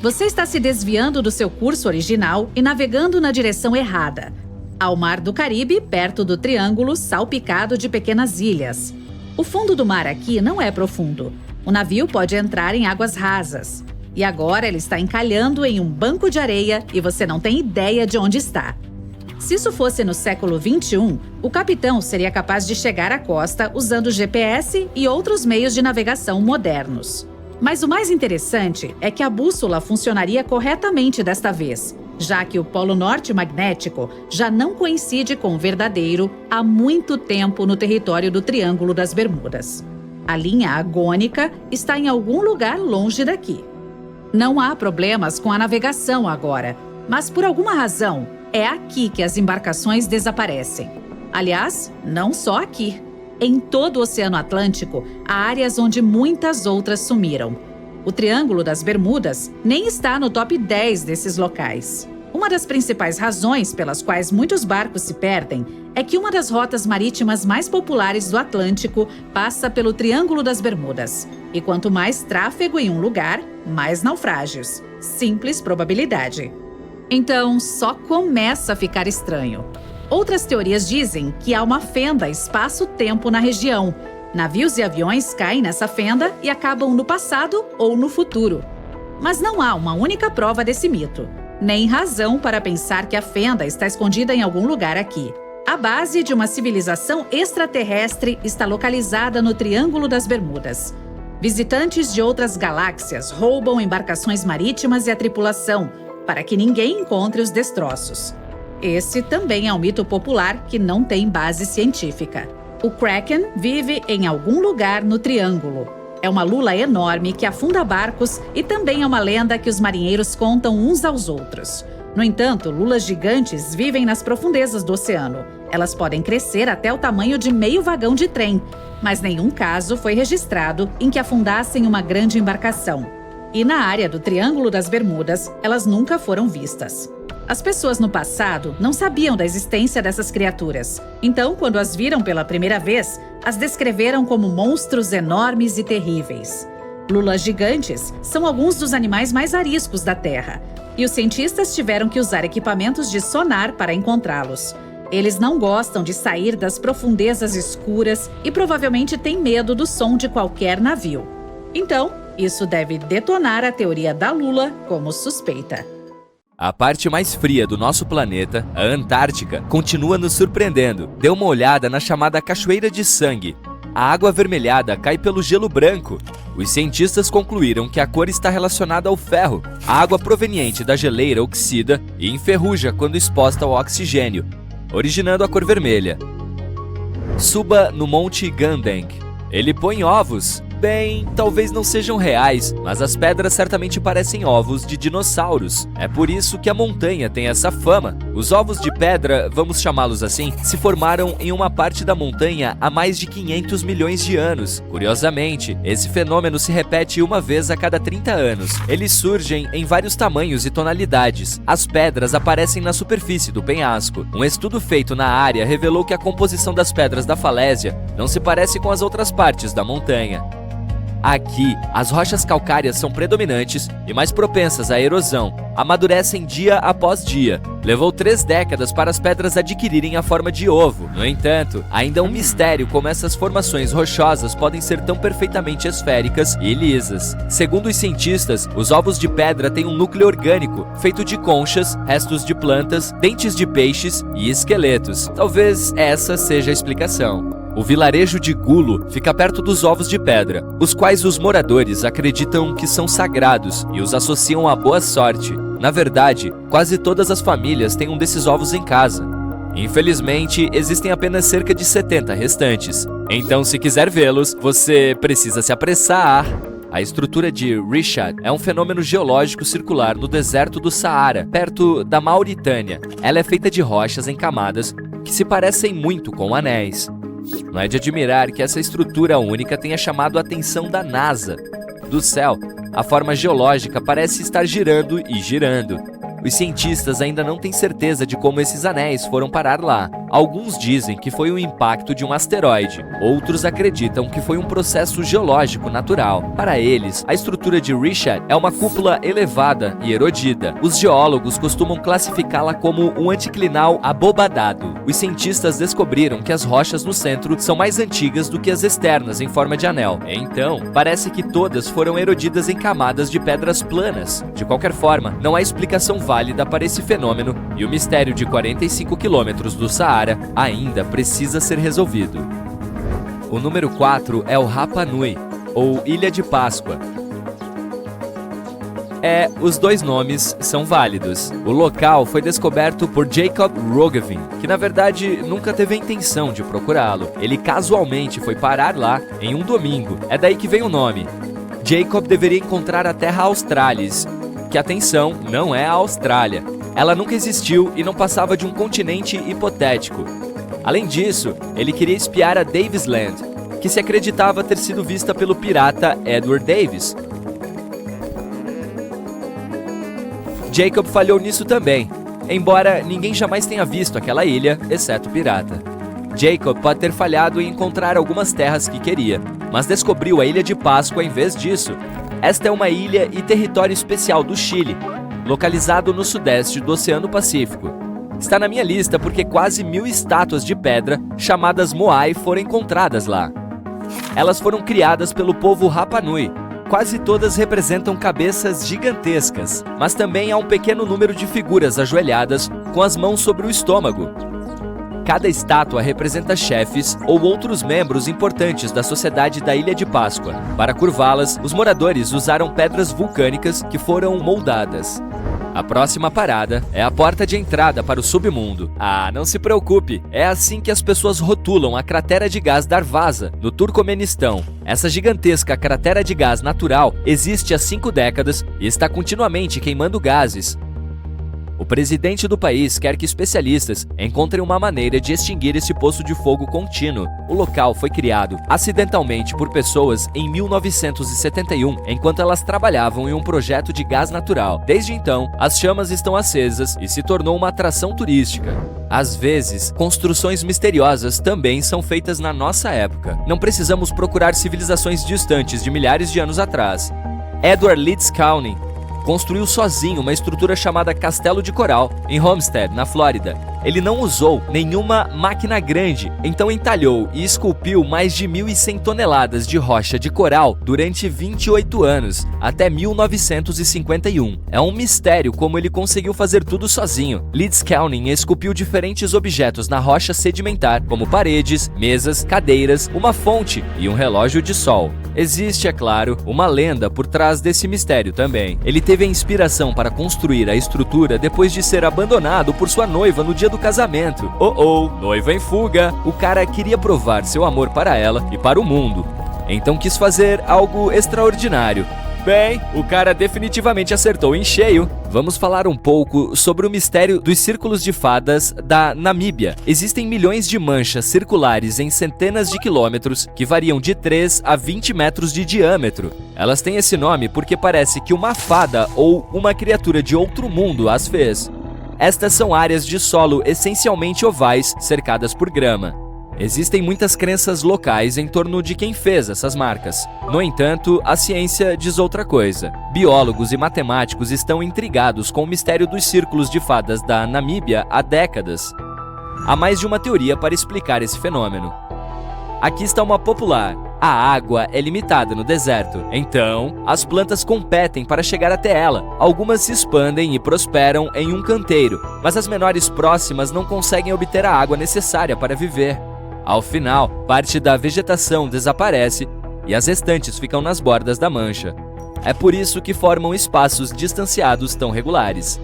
Você está se desviando do seu curso original e navegando na direção errada. Há o Mar do Caribe, perto do Triângulo, salpicado de pequenas ilhas. O fundo do mar aqui não é profundo. O navio pode entrar em águas rasas. E agora ele está encalhando em um banco de areia e você não tem ideia de onde está. Se isso fosse no século XXI, o capitão seria capaz de chegar à costa usando GPS e outros meios de navegação modernos. Mas o mais interessante é que a bússola funcionaria corretamente desta vez, já que o Polo Norte magnético já não coincide com o verdadeiro há muito tempo no território do Triângulo das Bermudas. A linha agônica está em algum lugar longe daqui. Não há problemas com a navegação agora, mas por alguma razão, é aqui que as embarcações desaparecem. Aliás, não só aqui. Em todo o Oceano Atlântico, há áreas onde muitas outras sumiram. O Triângulo das Bermudas nem está no top 10 desses locais. Uma das principais razões pelas quais muitos barcos se perdem é que uma das rotas marítimas mais populares do Atlântico passa pelo Triângulo das Bermudas. E quanto mais tráfego em um lugar, mais naufrágios. Simples probabilidade. Então, só começa a ficar estranho. Outras teorias dizem que há uma fenda espaço-tempo na região. Navios e aviões caem nessa fenda e acabam no passado ou no futuro. Mas não há uma única prova desse mito, nem razão para pensar que a fenda está escondida em algum lugar aqui. A base de uma civilização extraterrestre está localizada no Triângulo das Bermudas. Visitantes de outras galáxias roubam embarcações marítimas e a tripulação, para que ninguém encontre os destroços. Esse também é um mito popular que não tem base científica. O Kraken vive em algum lugar no Triângulo. É uma lula enorme que afunda barcos e também é uma lenda que os marinheiros contam uns aos outros. No entanto, lulas gigantes vivem nas profundezas do oceano. Elas podem crescer até o tamanho de meio vagão de trem, mas nenhum caso foi registrado em que afundassem uma grande embarcação. E na área do Triângulo das Bermudas, elas nunca foram vistas. As pessoas no passado não sabiam da existência dessas criaturas. Então, quando as viram pela primeira vez, as descreveram como monstros enormes e terríveis. Lulas gigantes são alguns dos animais mais ariscos da Terra, e os cientistas tiveram que usar equipamentos de sonar para encontrá-los. Eles não gostam de sair das profundezas escuras e provavelmente têm medo do som de qualquer navio. Então, isso deve detonar a teoria da lula como suspeita. A parte mais fria do nosso planeta, a Antártica, continua nos surpreendendo. Dê uma olhada na chamada Cachoeira de Sangue. A água avermelhada cai pelo gelo branco. Os cientistas concluíram que a cor está relacionada ao ferro. A água proveniente da geleira oxida e enferruja quando exposta ao oxigênio, originando a cor vermelha. Suba no Monte Gandeng. Ele põe ovos. Bem, talvez não sejam reais, mas as pedras certamente parecem ovos de dinossauros. É por isso que a montanha tem essa fama. Os ovos de pedra, vamos chamá-los assim, se formaram em uma parte da montanha há mais de 500 milhões de anos. Curiosamente, esse fenômeno se repete uma vez a cada 30 anos. Eles surgem em vários tamanhos e tonalidades. As pedras aparecem na superfície do penhasco. Um estudo feito na área revelou que a composição das pedras da falésia não se parece com as outras partes da montanha. Aqui, as rochas calcárias são predominantes e mais propensas à erosão. Amadurecem dia após dia. Levou 3 décadas para as pedras adquirirem a forma de ovo. No entanto, ainda é um mistério como essas formações rochosas podem ser tão perfeitamente esféricas e lisas. Segundo os cientistas, os ovos de pedra têm um núcleo orgânico, feito de conchas, restos de plantas, dentes de peixes e esqueletos. Talvez essa seja a explicação. O vilarejo de Gulu fica perto dos ovos de pedra, os quais os moradores acreditam que são sagrados e os associam à boa sorte. Na verdade, quase todas as famílias têm um desses ovos em casa. Infelizmente, existem apenas cerca de 70 restantes. Então, se quiser vê-los, você precisa se apressar. A estrutura de Richat é um fenômeno geológico circular no deserto do Saara, perto da Mauritânia. Ela é feita de rochas em camadas que se parecem muito com anéis. Não é de admirar que essa estrutura única tenha chamado a atenção da NASA. Do céu, a forma geológica parece estar girando e girando. Os cientistas ainda não têm certeza de como esses anéis foram parar lá. Alguns dizem que foi o impacto de um asteroide, outros acreditam que foi um processo geológico natural. Para eles, a estrutura de Richat é uma cúpula elevada e erodida. Os geólogos costumam classificá-la como um anticlinal abobadado. Os cientistas descobriram que as rochas no centro são mais antigas do que as externas em forma de anel. Então, parece que todas foram erodidas em camadas de pedras planas. De qualquer forma, não há explicação válida para esse fenômeno e o mistério de 45 quilômetros do Saara ainda precisa ser resolvido. O número 4 é o Rapa Nui, ou Ilha de Páscoa. Os dois nomes são válidos. O local foi descoberto por Jacob Roggeveen, que na verdade nunca teve a intenção de procurá-lo. Ele casualmente foi parar lá em um domingo. É daí que vem o nome. Jacob deveria encontrar a Terra Australis, que, atenção, não é a Austrália. Ela nunca existiu e não passava de um continente hipotético. Além disso, ele queria espiar a Davis Land, que se acreditava ter sido vista pelo pirata Edward Davis. Jacob falhou nisso também, embora ninguém jamais tenha visto aquela ilha, exceto o pirata. Jacob pode ter falhado em encontrar algumas terras que queria, mas descobriu a Ilha de Páscoa em vez disso. Esta é uma ilha e território especial do Chile, localizado no sudeste do Oceano Pacífico. Está na minha lista porque quase 1000 estátuas de pedra, chamadas Moai, foram encontradas lá. Elas foram criadas pelo povo Rapa Nui. Quase todas representam cabeças gigantescas, mas também há um pequeno número de figuras ajoelhadas com as mãos sobre o estômago. Cada estátua representa chefes ou outros membros importantes da sociedade da Ilha de Páscoa. Para curvá-las, os moradores usaram pedras vulcânicas que foram moldadas. A próxima parada é a porta de entrada para o submundo. Ah, não se preocupe, é assim que as pessoas rotulam a cratera de gás Darvaza, no Turcomenistão. Essa gigantesca cratera de gás natural existe há 5 décadas e está continuamente queimando gases. O presidente do país quer que especialistas encontrem uma maneira de extinguir esse poço de fogo contínuo. O local foi criado acidentalmente por pessoas em 1971, enquanto elas trabalhavam em um projeto de gás natural. Desde então, as chamas estão acesas e se tornou uma atração turística. Às vezes, construções misteriosas também são feitas na nossa época. Não precisamos procurar civilizações distantes de milhares de anos atrás. Edward Leeds County construiu sozinho uma estrutura chamada Castelo de Coral, em Homestead, na Flórida. Ele não usou nenhuma máquina grande, então entalhou e esculpiu mais de 1.100 toneladas de rocha de coral durante 28 anos, até 1951. É um mistério como ele conseguiu fazer tudo sozinho. Leeds County esculpiu diferentes objetos na rocha sedimentar, como paredes, mesas, cadeiras, uma fonte e um relógio de sol. Existe, é claro, uma lenda por trás desse mistério também. Ele teve a inspiração para construir a estrutura depois de ser abandonado por sua noiva no dia do casamento. Noiva em fuga! O cara queria provar seu amor para ela e para o mundo. Então quis fazer algo extraordinário. Bem, o cara definitivamente acertou em cheio. Vamos falar um pouco sobre o mistério dos círculos de fadas da Namíbia. Existem milhões de manchas circulares em centenas de quilômetros que variam de 3 a 20 metros de diâmetro. Elas têm esse nome porque parece que uma fada ou uma criatura de outro mundo as fez. Estas são áreas de solo essencialmente ovais, cercadas por grama. Existem muitas crenças locais em torno de quem fez essas marcas. No entanto, a ciência diz outra coisa. Biólogos e matemáticos estão intrigados com o mistério dos círculos de fadas da Namíbia há décadas. Há mais de uma teoria para explicar esse fenômeno. Aqui está uma popular. A água é limitada no deserto, então as plantas competem para chegar até ela. Algumas se expandem e prosperam em um canteiro, mas as menores próximas não conseguem obter a água necessária para viver. Ao final, parte da vegetação desaparece e as restantes ficam nas bordas da mancha. É por isso que formam espaços distanciados tão regulares.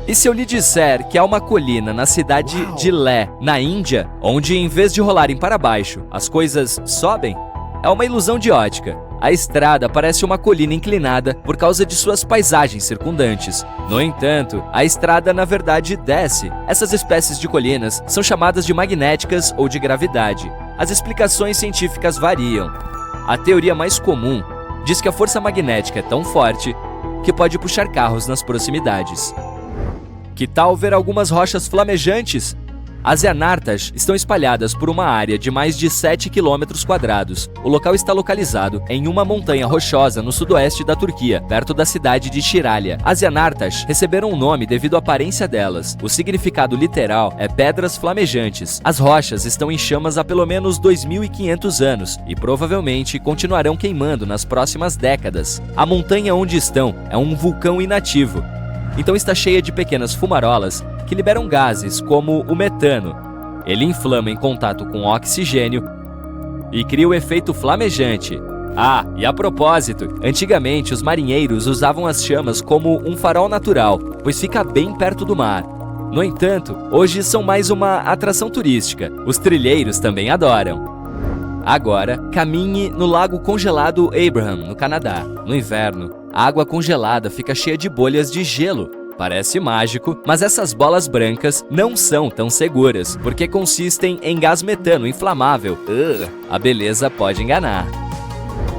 E se eu lhe disser que há uma colina na cidade de Leh, na Índia, onde em vez de rolarem para baixo, as coisas sobem? É uma ilusão de ótica. A estrada parece uma colina inclinada por causa de suas paisagens circundantes. No entanto, a estrada na verdade desce. Essas espécies de colinas são chamadas de magnéticas ou de gravidade. As explicações científicas variam. A teoria mais comum diz que a força magnética é tão forte que pode puxar carros nas proximidades. Que tal ver algumas rochas flamejantes? As Yanartas estão espalhadas por uma área de mais de 7 km². O local está localizado em uma montanha rochosa no sudoeste da Turquia, perto da cidade de Şiralya. As Yanartas receberam o nome devido à aparência delas. O significado literal é pedras flamejantes. As rochas estão em chamas há pelo menos 2.500 anos e provavelmente continuarão queimando nas próximas décadas. A montanha onde estão é um vulcão inativo, então está cheia de pequenas fumarolas que liberam gases como o metano. Ele inflama em contato com oxigênio e cria o efeito flamejante. Ah, e a propósito, antigamente os marinheiros usavam as chamas como um farol natural, pois fica bem perto do mar. No entanto, hoje são mais uma atração turística. Os trilheiros também adoram. Agora, caminhe no lago congelado Abraham, no Canadá. No inverno, a água congelada fica cheia de bolhas de gelo. Parece mágico, mas essas bolas brancas não são tão seguras, porque consistem em gás metano inflamável. A beleza pode enganar.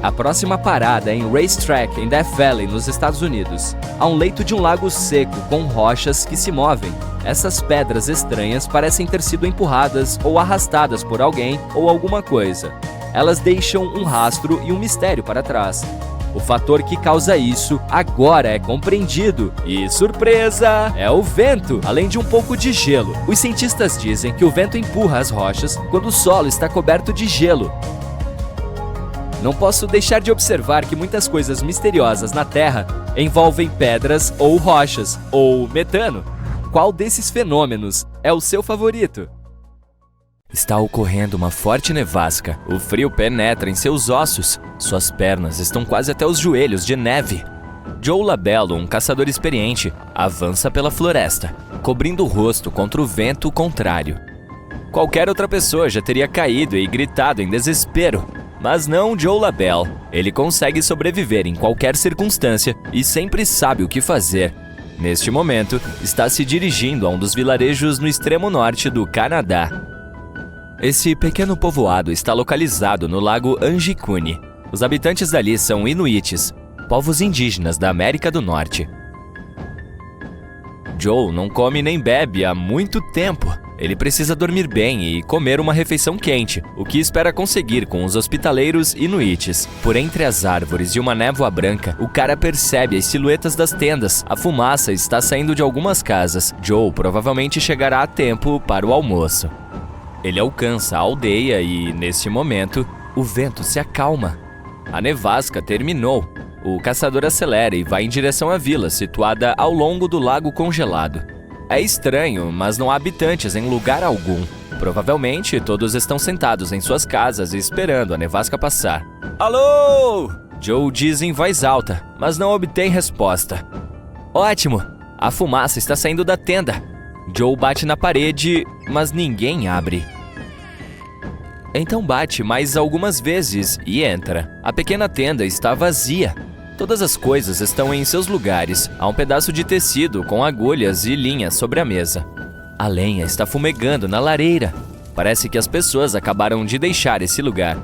A próxima parada é em Racetrack, em Death Valley, nos Estados Unidos. Há um leito de um lago seco com rochas que se movem. Essas pedras estranhas parecem ter sido empurradas ou arrastadas por alguém ou alguma coisa. Elas deixam um rastro e um mistério para trás. O fator que causa isso agora é compreendido. E, surpresa, é o vento, além de um pouco de gelo. Os cientistas dizem que o vento empurra as rochas quando o solo está coberto de gelo. Não posso deixar de observar que muitas coisas misteriosas na Terra envolvem pedras ou rochas, ou metano. Qual desses fenômenos é o seu favorito? Está ocorrendo uma forte nevasca. O frio penetra em seus ossos. Suas pernas estão quase até os joelhos de neve. Joe Labello, um caçador experiente, avança pela floresta, cobrindo o rosto contra o vento contrário. Qualquer outra pessoa já teria caído e gritado em desespero. Mas não Joe Labello. Ele consegue sobreviver em qualquer circunstância e sempre sabe o que fazer. Neste momento, está se dirigindo a um dos vilarejos no extremo norte do Canadá. Esse pequeno povoado está localizado no lago Anjikuni. Os habitantes dali são inuites, povos indígenas da América do Norte. Joe não come nem bebe há muito tempo. Ele precisa dormir bem e comer uma refeição quente, o que espera conseguir com os hospitaleiros inuites. Por entre as árvores e uma névoa branca, o cara percebe as silhuetas das tendas. A fumaça está saindo de algumas casas. Joe provavelmente chegará a tempo para o almoço. Ele alcança a aldeia e, neste momento, o vento se acalma. A nevasca terminou. O caçador acelera e vai em direção à vila, situada ao longo do lago congelado. É estranho, mas não há habitantes em lugar algum. Provavelmente, todos estão sentados em suas casas esperando a nevasca passar. Alô! Joe diz em voz alta, mas não obtém resposta. Ótimo! A fumaça está saindo da tenda. Joe bate na parede, mas ninguém abre. Então bate mais algumas vezes e entra. A pequena tenda está vazia. Todas as coisas estão em seus lugares. Há um pedaço de tecido com agulhas e linhas sobre a mesa. A lenha está fumegando na lareira. Parece que as pessoas acabaram de deixar esse lugar.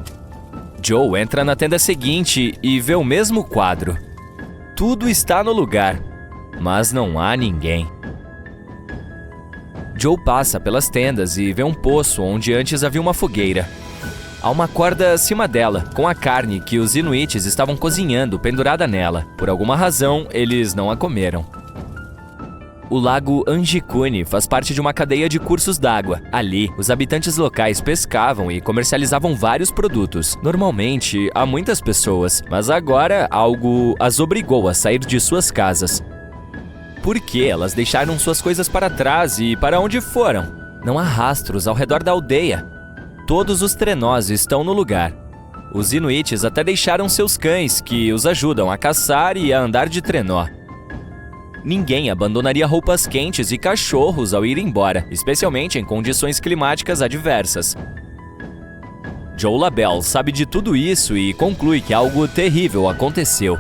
Joe entra na tenda seguinte e vê o mesmo quadro. Tudo está no lugar, mas não há ninguém. Joe passa pelas tendas e vê um poço onde antes havia uma fogueira. Há uma corda acima dela, com a carne que os inuites estavam cozinhando pendurada nela. Por alguma razão, eles não a comeram. O lago Anjikuni faz parte de uma cadeia de cursos d'água. Ali, os habitantes locais pescavam e comercializavam vários produtos. Normalmente, há muitas pessoas, mas agora algo as obrigou a sair de suas casas. Por que elas deixaram suas coisas para trás e para onde foram? Não há rastros ao redor da aldeia. Todos os trenós estão no lugar. Os inuites até deixaram seus cães, que os ajudam a caçar e a andar de trenó. Ninguém abandonaria roupas quentes e cachorros ao ir embora, especialmente em condições climáticas adversas. Joe Labello sabe de tudo isso e conclui que algo terrível aconteceu.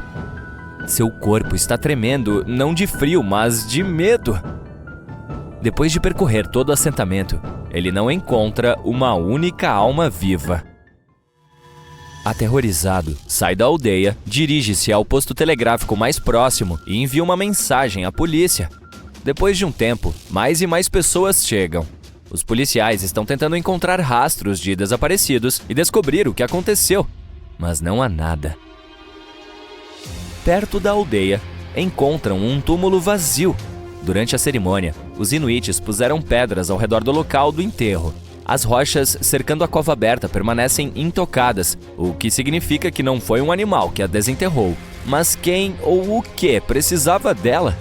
Seu corpo está tremendo, não de frio, mas de medo. Depois de percorrer todo o assentamento, ele não encontra uma única alma viva. Aterrorizado, sai da aldeia, dirige-se ao posto telegráfico mais próximo e envia uma mensagem à polícia. Depois de um tempo, mais e mais pessoas chegam. Os policiais estão tentando encontrar rastros de desaparecidos e descobrir o que aconteceu, mas não há nada. Perto da aldeia, encontram um túmulo vazio. Durante a cerimônia, os inuites puseram pedras ao redor do local do enterro. As rochas cercando a cova aberta permanecem intocadas, o que significa que não foi um animal que a desenterrou. Mas quem ou o que precisava dela?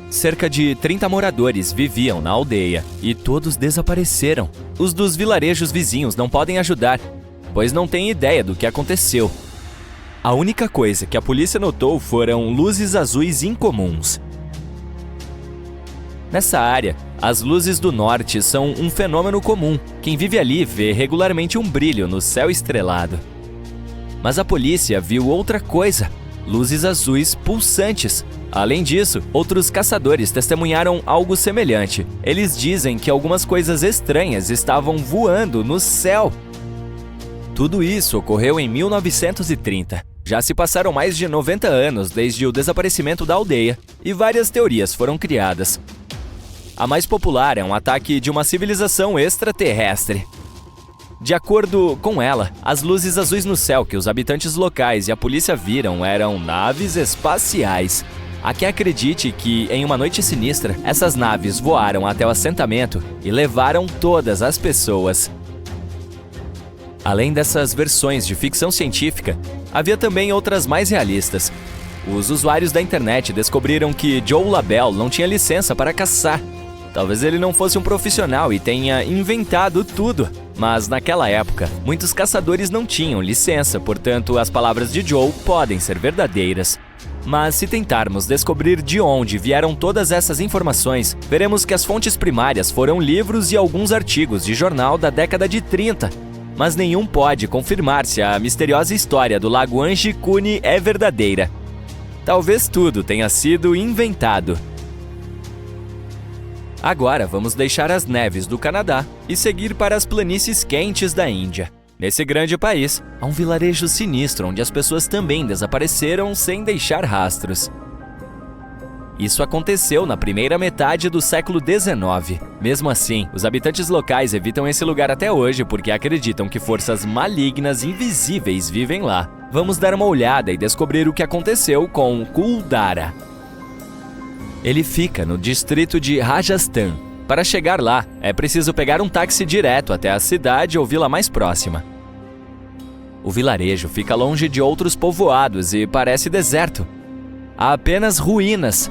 Cerca de 30 moradores viviam na aldeia e todos desapareceram. Os dos vilarejos vizinhos não podem ajudar, pois não têm ideia do que aconteceu. A única coisa que a polícia notou foram luzes azuis incomuns. Nessa área, As luzes do norte são um fenômeno comum. Quem vive ali vê regularmente um brilho no céu estrelado. Mas a polícia viu outra coisa: luzes azuis pulsantes. Além disso, outros caçadores testemunharam algo semelhante. Eles dizem que algumas coisas estranhas estavam voando no céu. Tudo isso ocorreu em 1930. Já se passaram mais de 90 anos desde o desaparecimento da aldeia e várias teorias foram criadas. A mais popular é um ataque de uma civilização extraterrestre. De acordo com ela, as luzes azuis no céu que os habitantes locais e a polícia viram eram naves espaciais. Há quem acredite que, em uma noite sinistra, essas naves voaram até o assentamento e levaram todas as pessoas. Além dessas versões de ficção científica, havia também outras mais realistas. Os usuários da internet descobriram que Joe Labelle não tinha licença para caçar. Talvez ele não fosse um profissional e tenha inventado tudo. Mas naquela época, muitos caçadores não tinham licença, portanto, as palavras de Joe podem ser verdadeiras. Mas se tentarmos descobrir de onde vieram todas essas informações, veremos que as fontes primárias foram livros e alguns artigos de jornal da década de 30. Mas nenhum pode confirmar se a misteriosa história do lago Anjikuni é verdadeira. Talvez tudo tenha sido inventado. Agora vamos deixar as neves do Canadá e seguir para as planícies quentes da Índia. Nesse grande país, há um vilarejo sinistro onde as pessoas também desapareceram sem deixar rastros. Isso aconteceu na primeira metade do século XIX. Mesmo assim, os habitantes locais evitam esse lugar até hoje porque acreditam que forças malignas invisíveis vivem lá. Vamos dar uma olhada e descobrir o que aconteceu com Kuldara. Ele fica no distrito de Rajasthan. Para chegar lá, é preciso pegar um táxi direto até a cidade ou vila mais próxima. O vilarejo fica longe de outros povoados e parece deserto. Há apenas ruínas.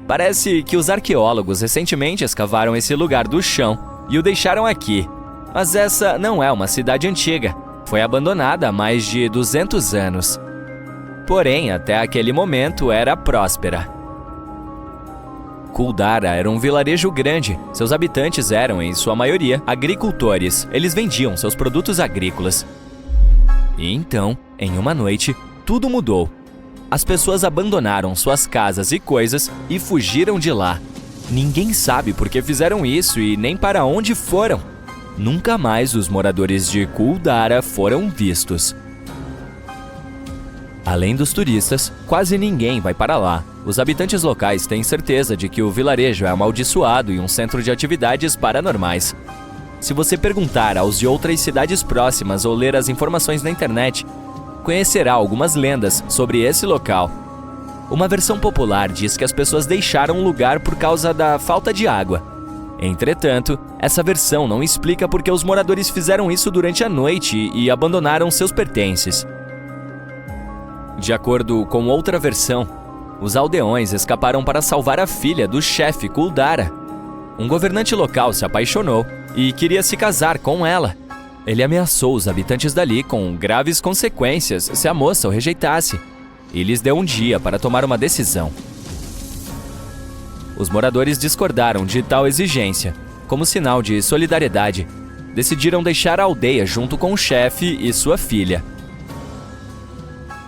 Parece que os arqueólogos recentemente escavaram esse lugar do chão e o deixaram aqui. Mas essa não é uma cidade antiga. Foi abandonada há mais de 200 anos. Porém, até aquele momento era próspera. Kuldara era um vilarejo grande. Seus habitantes eram, em sua maioria, agricultores. Eles vendiam seus produtos agrícolas. E então, em uma noite, tudo mudou. As pessoas abandonaram suas casas e coisas e fugiram de lá. Ninguém sabe por que fizeram isso e nem para onde foram. Nunca mais os moradores de Kuldara foram vistos. Além dos turistas, quase ninguém vai para lá. Os habitantes locais têm certeza de que o vilarejo é amaldiçoado e um centro de atividades paranormais. Se você perguntar aos de outras cidades próximas ou ler as informações na internet, conhecerá algumas lendas sobre esse local. Uma versão popular diz que as pessoas deixaram o lugar por causa da falta de água. Entretanto, essa versão não explica por que os moradores fizeram isso durante a noite e abandonaram seus pertences. De acordo com outra versão, os aldeões escaparam para salvar a filha do chefe Kuldara. Um governante local se apaixonou e queria se casar com ela. Ele ameaçou os habitantes dali com graves consequências se a moça o rejeitasse e lhes deu um dia para tomar uma decisão. Os moradores discordaram de tal exigência. Como sinal de solidariedade, decidiram deixar a aldeia junto com o chefe e sua filha.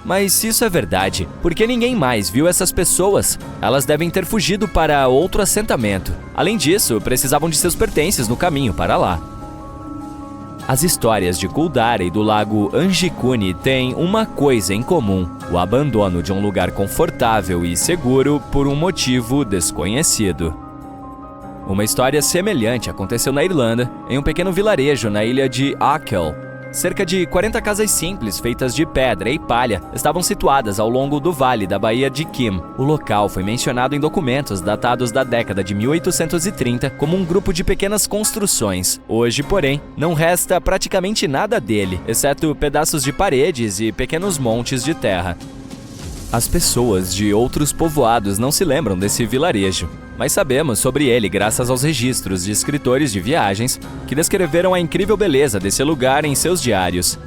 Mas se isso é verdade, por que ninguém mais viu essas pessoas? Elas devem ter fugido para outro assentamento. Além disso, precisavam de seus pertences no caminho para lá. As histórias de Kuldara e do lago Anjikuni têm uma coisa em comum: o abandono de um lugar confortável e seguro por um motivo desconhecido. Uma história semelhante aconteceu na Irlanda, em um pequeno vilarejo na ilha de Achill. Cerca de 40 casas simples feitas de pedra e palha estavam situadas ao longo do vale da Baía de Kim. O local foi mencionado em documentos datados da década de 1830 como um grupo de pequenas construções. Hoje, porém, não resta praticamente nada dele, exceto pedaços de paredes e pequenos montes de terra. As pessoas de outros povoados não se lembram desse vilarejo, mas sabemos sobre ele graças aos registros de escritores de viagens que descreveram a incrível beleza desse lugar em seus diários.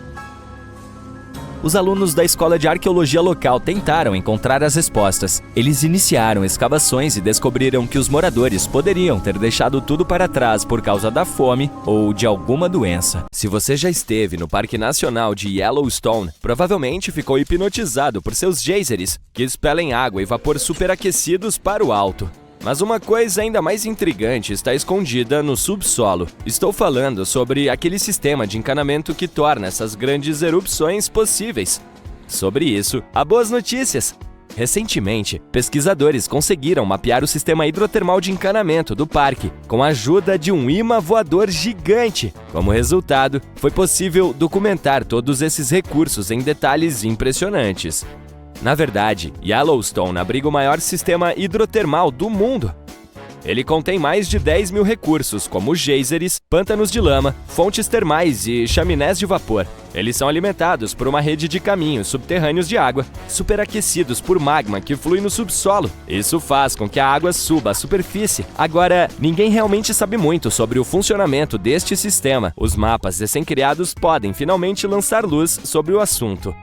Os alunos da escola de arqueologia local tentaram encontrar as respostas. Eles iniciaram escavações e descobriram que os moradores poderiam ter deixado tudo para trás por causa da fome ou de alguma doença. Se você já esteve no Parque Nacional de Yellowstone, provavelmente ficou hipnotizado por seus geysers, que expelem água e vapor superaquecidos para o alto. Mas uma coisa ainda mais intrigante está escondida no subsolo. Estou falando sobre aquele sistema de encanamento que torna essas grandes erupções possíveis. Sobre isso, há boas notícias. Recentemente, pesquisadores conseguiram mapear o sistema hidrotermal de encanamento do parque com a ajuda de um imã voador gigante. Como resultado, foi possível documentar todos esses recursos em detalhes impressionantes. Na verdade, Yellowstone abriga o maior sistema hidrotermal do mundo. Ele contém mais de 10 mil recursos, como geysers, pântanos de lama, fontes termais e chaminés de vapor. Eles são alimentados por uma rede de caminhos subterrâneos de água, superaquecidos por magma que flui no subsolo. Isso faz com que a água suba à superfície. Agora, ninguém realmente sabe muito sobre o funcionamento deste sistema. Os mapas recém-criados podem finalmente lançar luz sobre o assunto.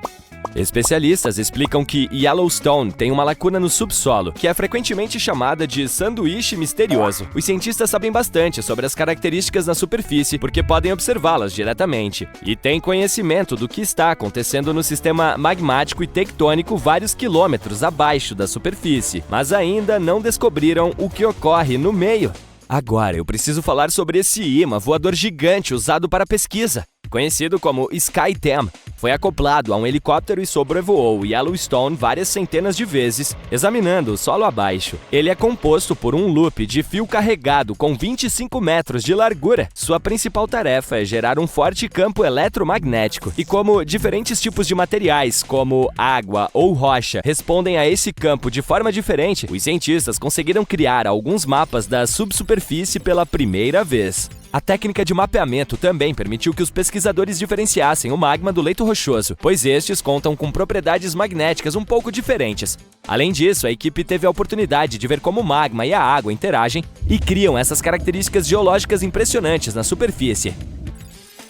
Especialistas explicam que Yellowstone tem uma lacuna no subsolo, que é frequentemente chamada de sanduíche misterioso. Os cientistas sabem bastante sobre as características na superfície porque podem observá-las diretamente, e têm conhecimento do que está acontecendo no sistema magmático e tectônico vários quilômetros abaixo da superfície, mas ainda não descobriram o que ocorre no meio. Agora eu preciso falar sobre esse imã voador gigante usado para pesquisa. Conhecido como SkyTem, foi acoplado a um helicóptero e sobrevoou Yellowstone várias centenas de vezes, examinando o solo abaixo. Ele é composto por um loop de fio carregado com 25 metros de largura. Sua principal tarefa é gerar um forte campo eletromagnético. E como diferentes tipos de materiais, como água ou rocha, respondem a esse campo de forma diferente, os cientistas conseguiram criar alguns mapas da subsuperfície pela primeira vez. A técnica de mapeamento também permitiu que os pesquisadores diferenciassem o magma do leito rochoso, pois estes contam com propriedades magnéticas um pouco diferentes. Além disso, a equipe teve a oportunidade de ver como o magma e a água interagem e criam essas características geológicas impressionantes na superfície.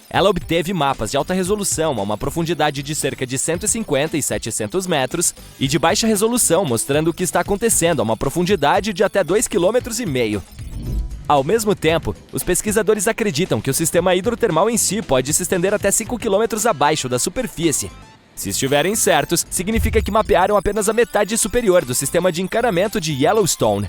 Ela obteve mapas de alta resolução a uma profundidade de cerca de 150 e 700 metros e de baixa resolução, mostrando o que está acontecendo a uma profundidade de até 2,5 km. Ao mesmo tempo, os pesquisadores acreditam que o sistema hidrotermal em si pode se estender até 5 km abaixo da superfície. Se estiverem certos, significa que mapearam apenas a metade superior do sistema de encanamento de Yellowstone.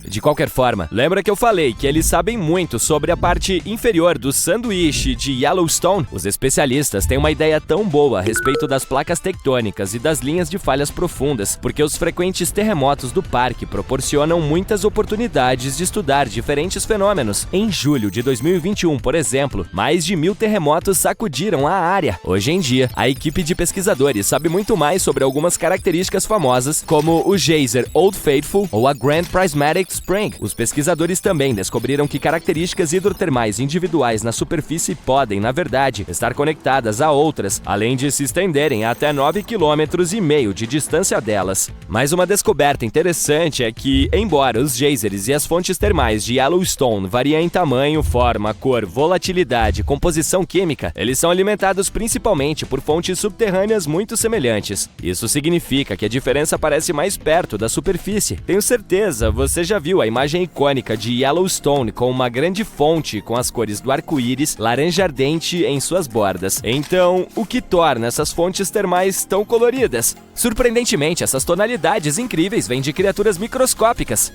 De qualquer forma, lembra que eu falei que eles sabem muito sobre a parte inferior do sanduíche de Yellowstone? Os especialistas têm uma ideia tão boa a respeito das placas tectônicas e das linhas de falhas profundas, porque os frequentes terremotos do parque proporcionam muitas oportunidades de estudar diferentes fenômenos. Em julho de 2021, por exemplo, mais de 1000 terremotos sacudiram a área. Hoje em dia, a equipe de pesquisadores sabe muito mais sobre algumas características famosas, como o geyser Old Faithful ou a Grand Prismatic Spring. Os pesquisadores também descobriram que características hidrotermais individuais na superfície podem, na verdade, estar conectadas a outras, além de se estenderem até 9,5 km de distância delas. Mais uma descoberta interessante é que, embora os geysers e as fontes termais de Yellowstone variem em tamanho, forma, cor, volatilidade e composição química, eles são alimentados principalmente por fontes subterrâneas muito semelhantes. Isso significa que a diferença aparece mais perto da superfície. Tenho certeza, você já viu a imagem icônica de Yellowstone com uma grande fonte com as cores do arco-íris laranja ardente em suas bordas. Então, o que torna essas fontes termais tão coloridas? Surpreendentemente, essas tonalidades incríveis vêm de criaturas microscópicas.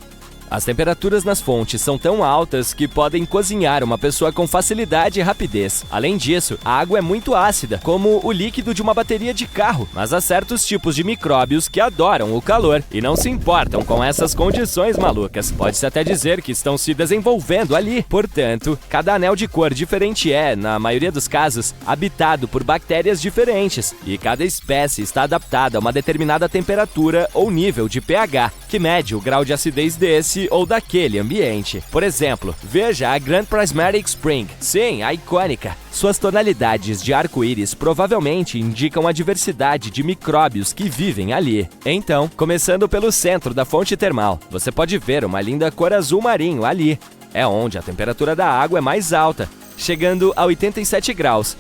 As temperaturas nas fontes são tão altas que podem cozinhar uma pessoa com facilidade e rapidez. Além disso, a água é muito ácida, como o líquido de uma bateria de carro, mas há certos tipos de micróbios que adoram o calor e não se importam com essas condições malucas. Pode-se até dizer que estão se desenvolvendo ali. Portanto, cada anel de cor diferente é, na maioria dos casos, habitado por bactérias diferentes, e cada espécie está adaptada a uma determinada temperatura ou nível de pH, que mede o grau de acidez desse ou daquele ambiente. Por exemplo, veja a Grand Prismatic Spring. Sim, a icônica. Suas tonalidades de arco-íris provavelmente indicam a diversidade de micróbios que vivem ali. Então, começando pelo centro da fonte termal, você pode ver uma linda cor azul marinho ali. É onde a temperatura da água é mais alta, chegando a 87 graus.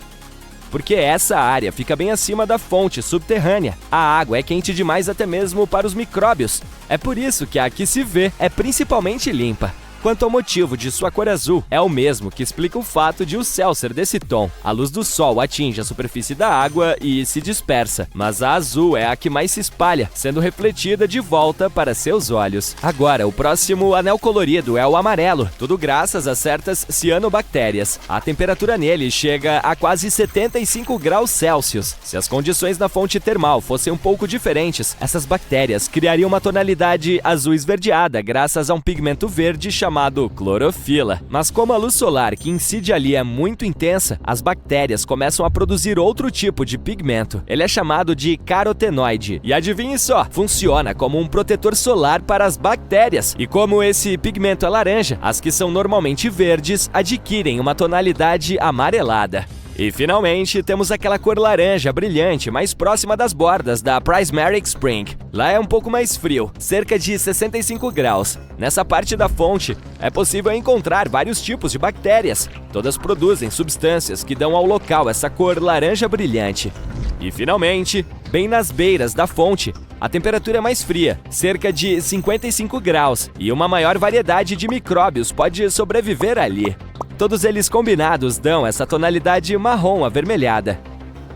porque essa área fica bem acima da fonte subterrânea. A água é quente demais até mesmo para os micróbios. É por isso que a que se vê é principalmente limpa. Quanto ao motivo de sua cor azul, é o mesmo que explica o fato de o céu ser desse tom. A luz do sol atinge a superfície da água e se dispersa, mas a azul é a que mais se espalha, sendo refletida de volta para seus olhos. Agora, o próximo anel colorido é o amarelo, tudo graças a certas cianobactérias. A temperatura nele chega a quase 75 graus Celsius. Se as condições na fonte termal fossem um pouco diferentes, essas bactérias criariam uma tonalidade azul esverdeada graças a um pigmento verde chamado clorofila. Mas como a luz solar que incide ali é muito intensa, as bactérias começam a produzir outro tipo de pigmento. Ele é chamado de carotenoide. E adivinhe só, funciona como um protetor solar para as bactérias. E como esse pigmento é laranja, as que são normalmente verdes adquirem uma tonalidade amarelada. E finalmente, temos aquela cor laranja brilhante mais próxima das bordas da Prismatic Spring. Lá é um pouco mais frio, cerca de 65 graus. Nessa parte da fonte, é possível encontrar vários tipos de bactérias. Todas produzem substâncias que dão ao local essa cor laranja brilhante. E finalmente, bem nas beiras da fonte, a temperatura é mais fria, cerca de 55 graus, e uma maior variedade de micróbios pode sobreviver ali. Todos eles combinados dão essa tonalidade marrom avermelhada.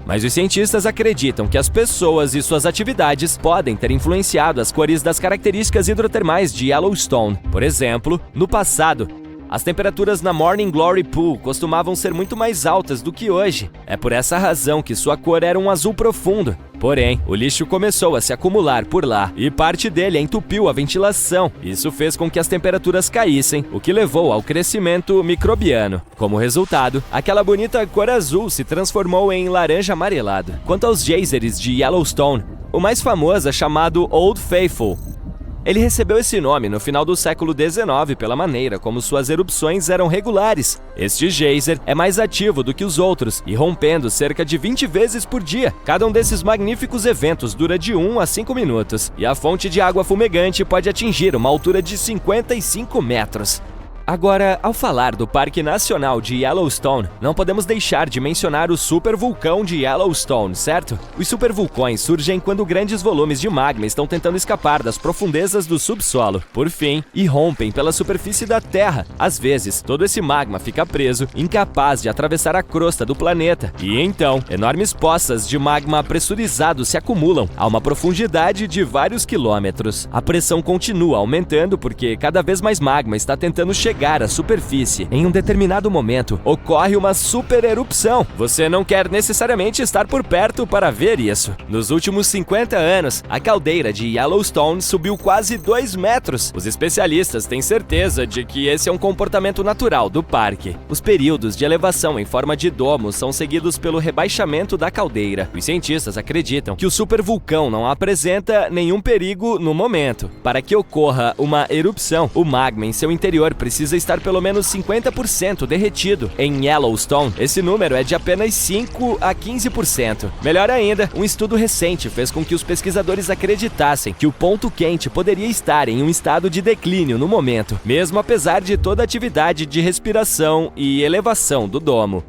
Mas os cientistas acreditam que as pessoas e suas atividades podem ter influenciado as cores das características hidrotermais de Yellowstone. Por exemplo, no passado, as temperaturas na Morning Glory Pool costumavam ser muito mais altas do que hoje. É por essa razão que sua cor era um azul profundo. Porém, o lixo começou a se acumular por lá e parte dele entupiu a ventilação. Isso fez com que as temperaturas caíssem, o que levou ao crescimento microbiano. Como resultado, aquela bonita cor azul se transformou em laranja amarelado. Quanto aos geysers de Yellowstone, o mais famoso é chamado Old Faithful. Ele recebeu esse nome no final do século XIX pela maneira como suas erupções eram regulares. Este geyser é mais ativo do que os outros, irrompendo cerca de 20 vezes por dia. Cada um desses magníficos eventos dura de 1 a 5 minutos, e a fonte de água fumegante pode atingir uma altura de 55 metros. Agora, ao falar do Parque Nacional de Yellowstone, não podemos deixar de mencionar o supervulcão de Yellowstone, certo? Os supervulcões surgem quando grandes volumes de magma estão tentando escapar das profundezas do subsolo. Por fim, irrompem pela superfície da Terra. Às vezes, todo esse magma fica preso, incapaz de atravessar a crosta do planeta. E então, enormes poças de magma pressurizado se acumulam a uma profundidade de vários quilômetros. A pressão continua aumentando porque cada vez mais magma está tentando chegar à superfície. Em um determinado momento, ocorre uma super erupção. Você não quer necessariamente estar por perto para ver isso. Nos últimos 50 anos, a caldeira de Yellowstone subiu quase 2 metros. Os especialistas têm certeza de que esse é um comportamento natural do parque. Os períodos de elevação em forma de domo são seguidos pelo rebaixamento da caldeira. Os cientistas acreditam que o supervulcão não apresenta nenhum perigo no momento. Para que ocorra uma erupção, o magma em seu interior precisa estar pelo menos 50% derretido. Em Yellowstone, esse número é de apenas 5 a 15%. Melhor ainda, um estudo recente fez com que os pesquisadores acreditassem que o ponto quente poderia estar em um estado de declínio no momento, mesmo apesar de toda a atividade de respiração e elevação do domo.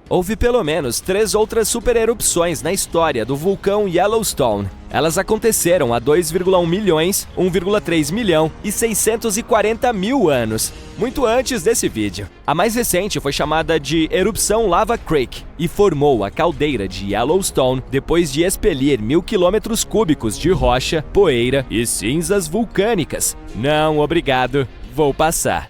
Houve pelo menos 3 outras supererupções na história do vulcão Yellowstone. Elas aconteceram há 2,1 milhões, 1,3 milhão e 640 mil anos, muito antes desse vídeo. A mais recente foi chamada de Erupção Lava Creek e formou a caldeira de Yellowstone depois de expelir 1000 quilômetros cúbicos de rocha, poeira e cinzas vulcânicas. Não, obrigado, vou passar.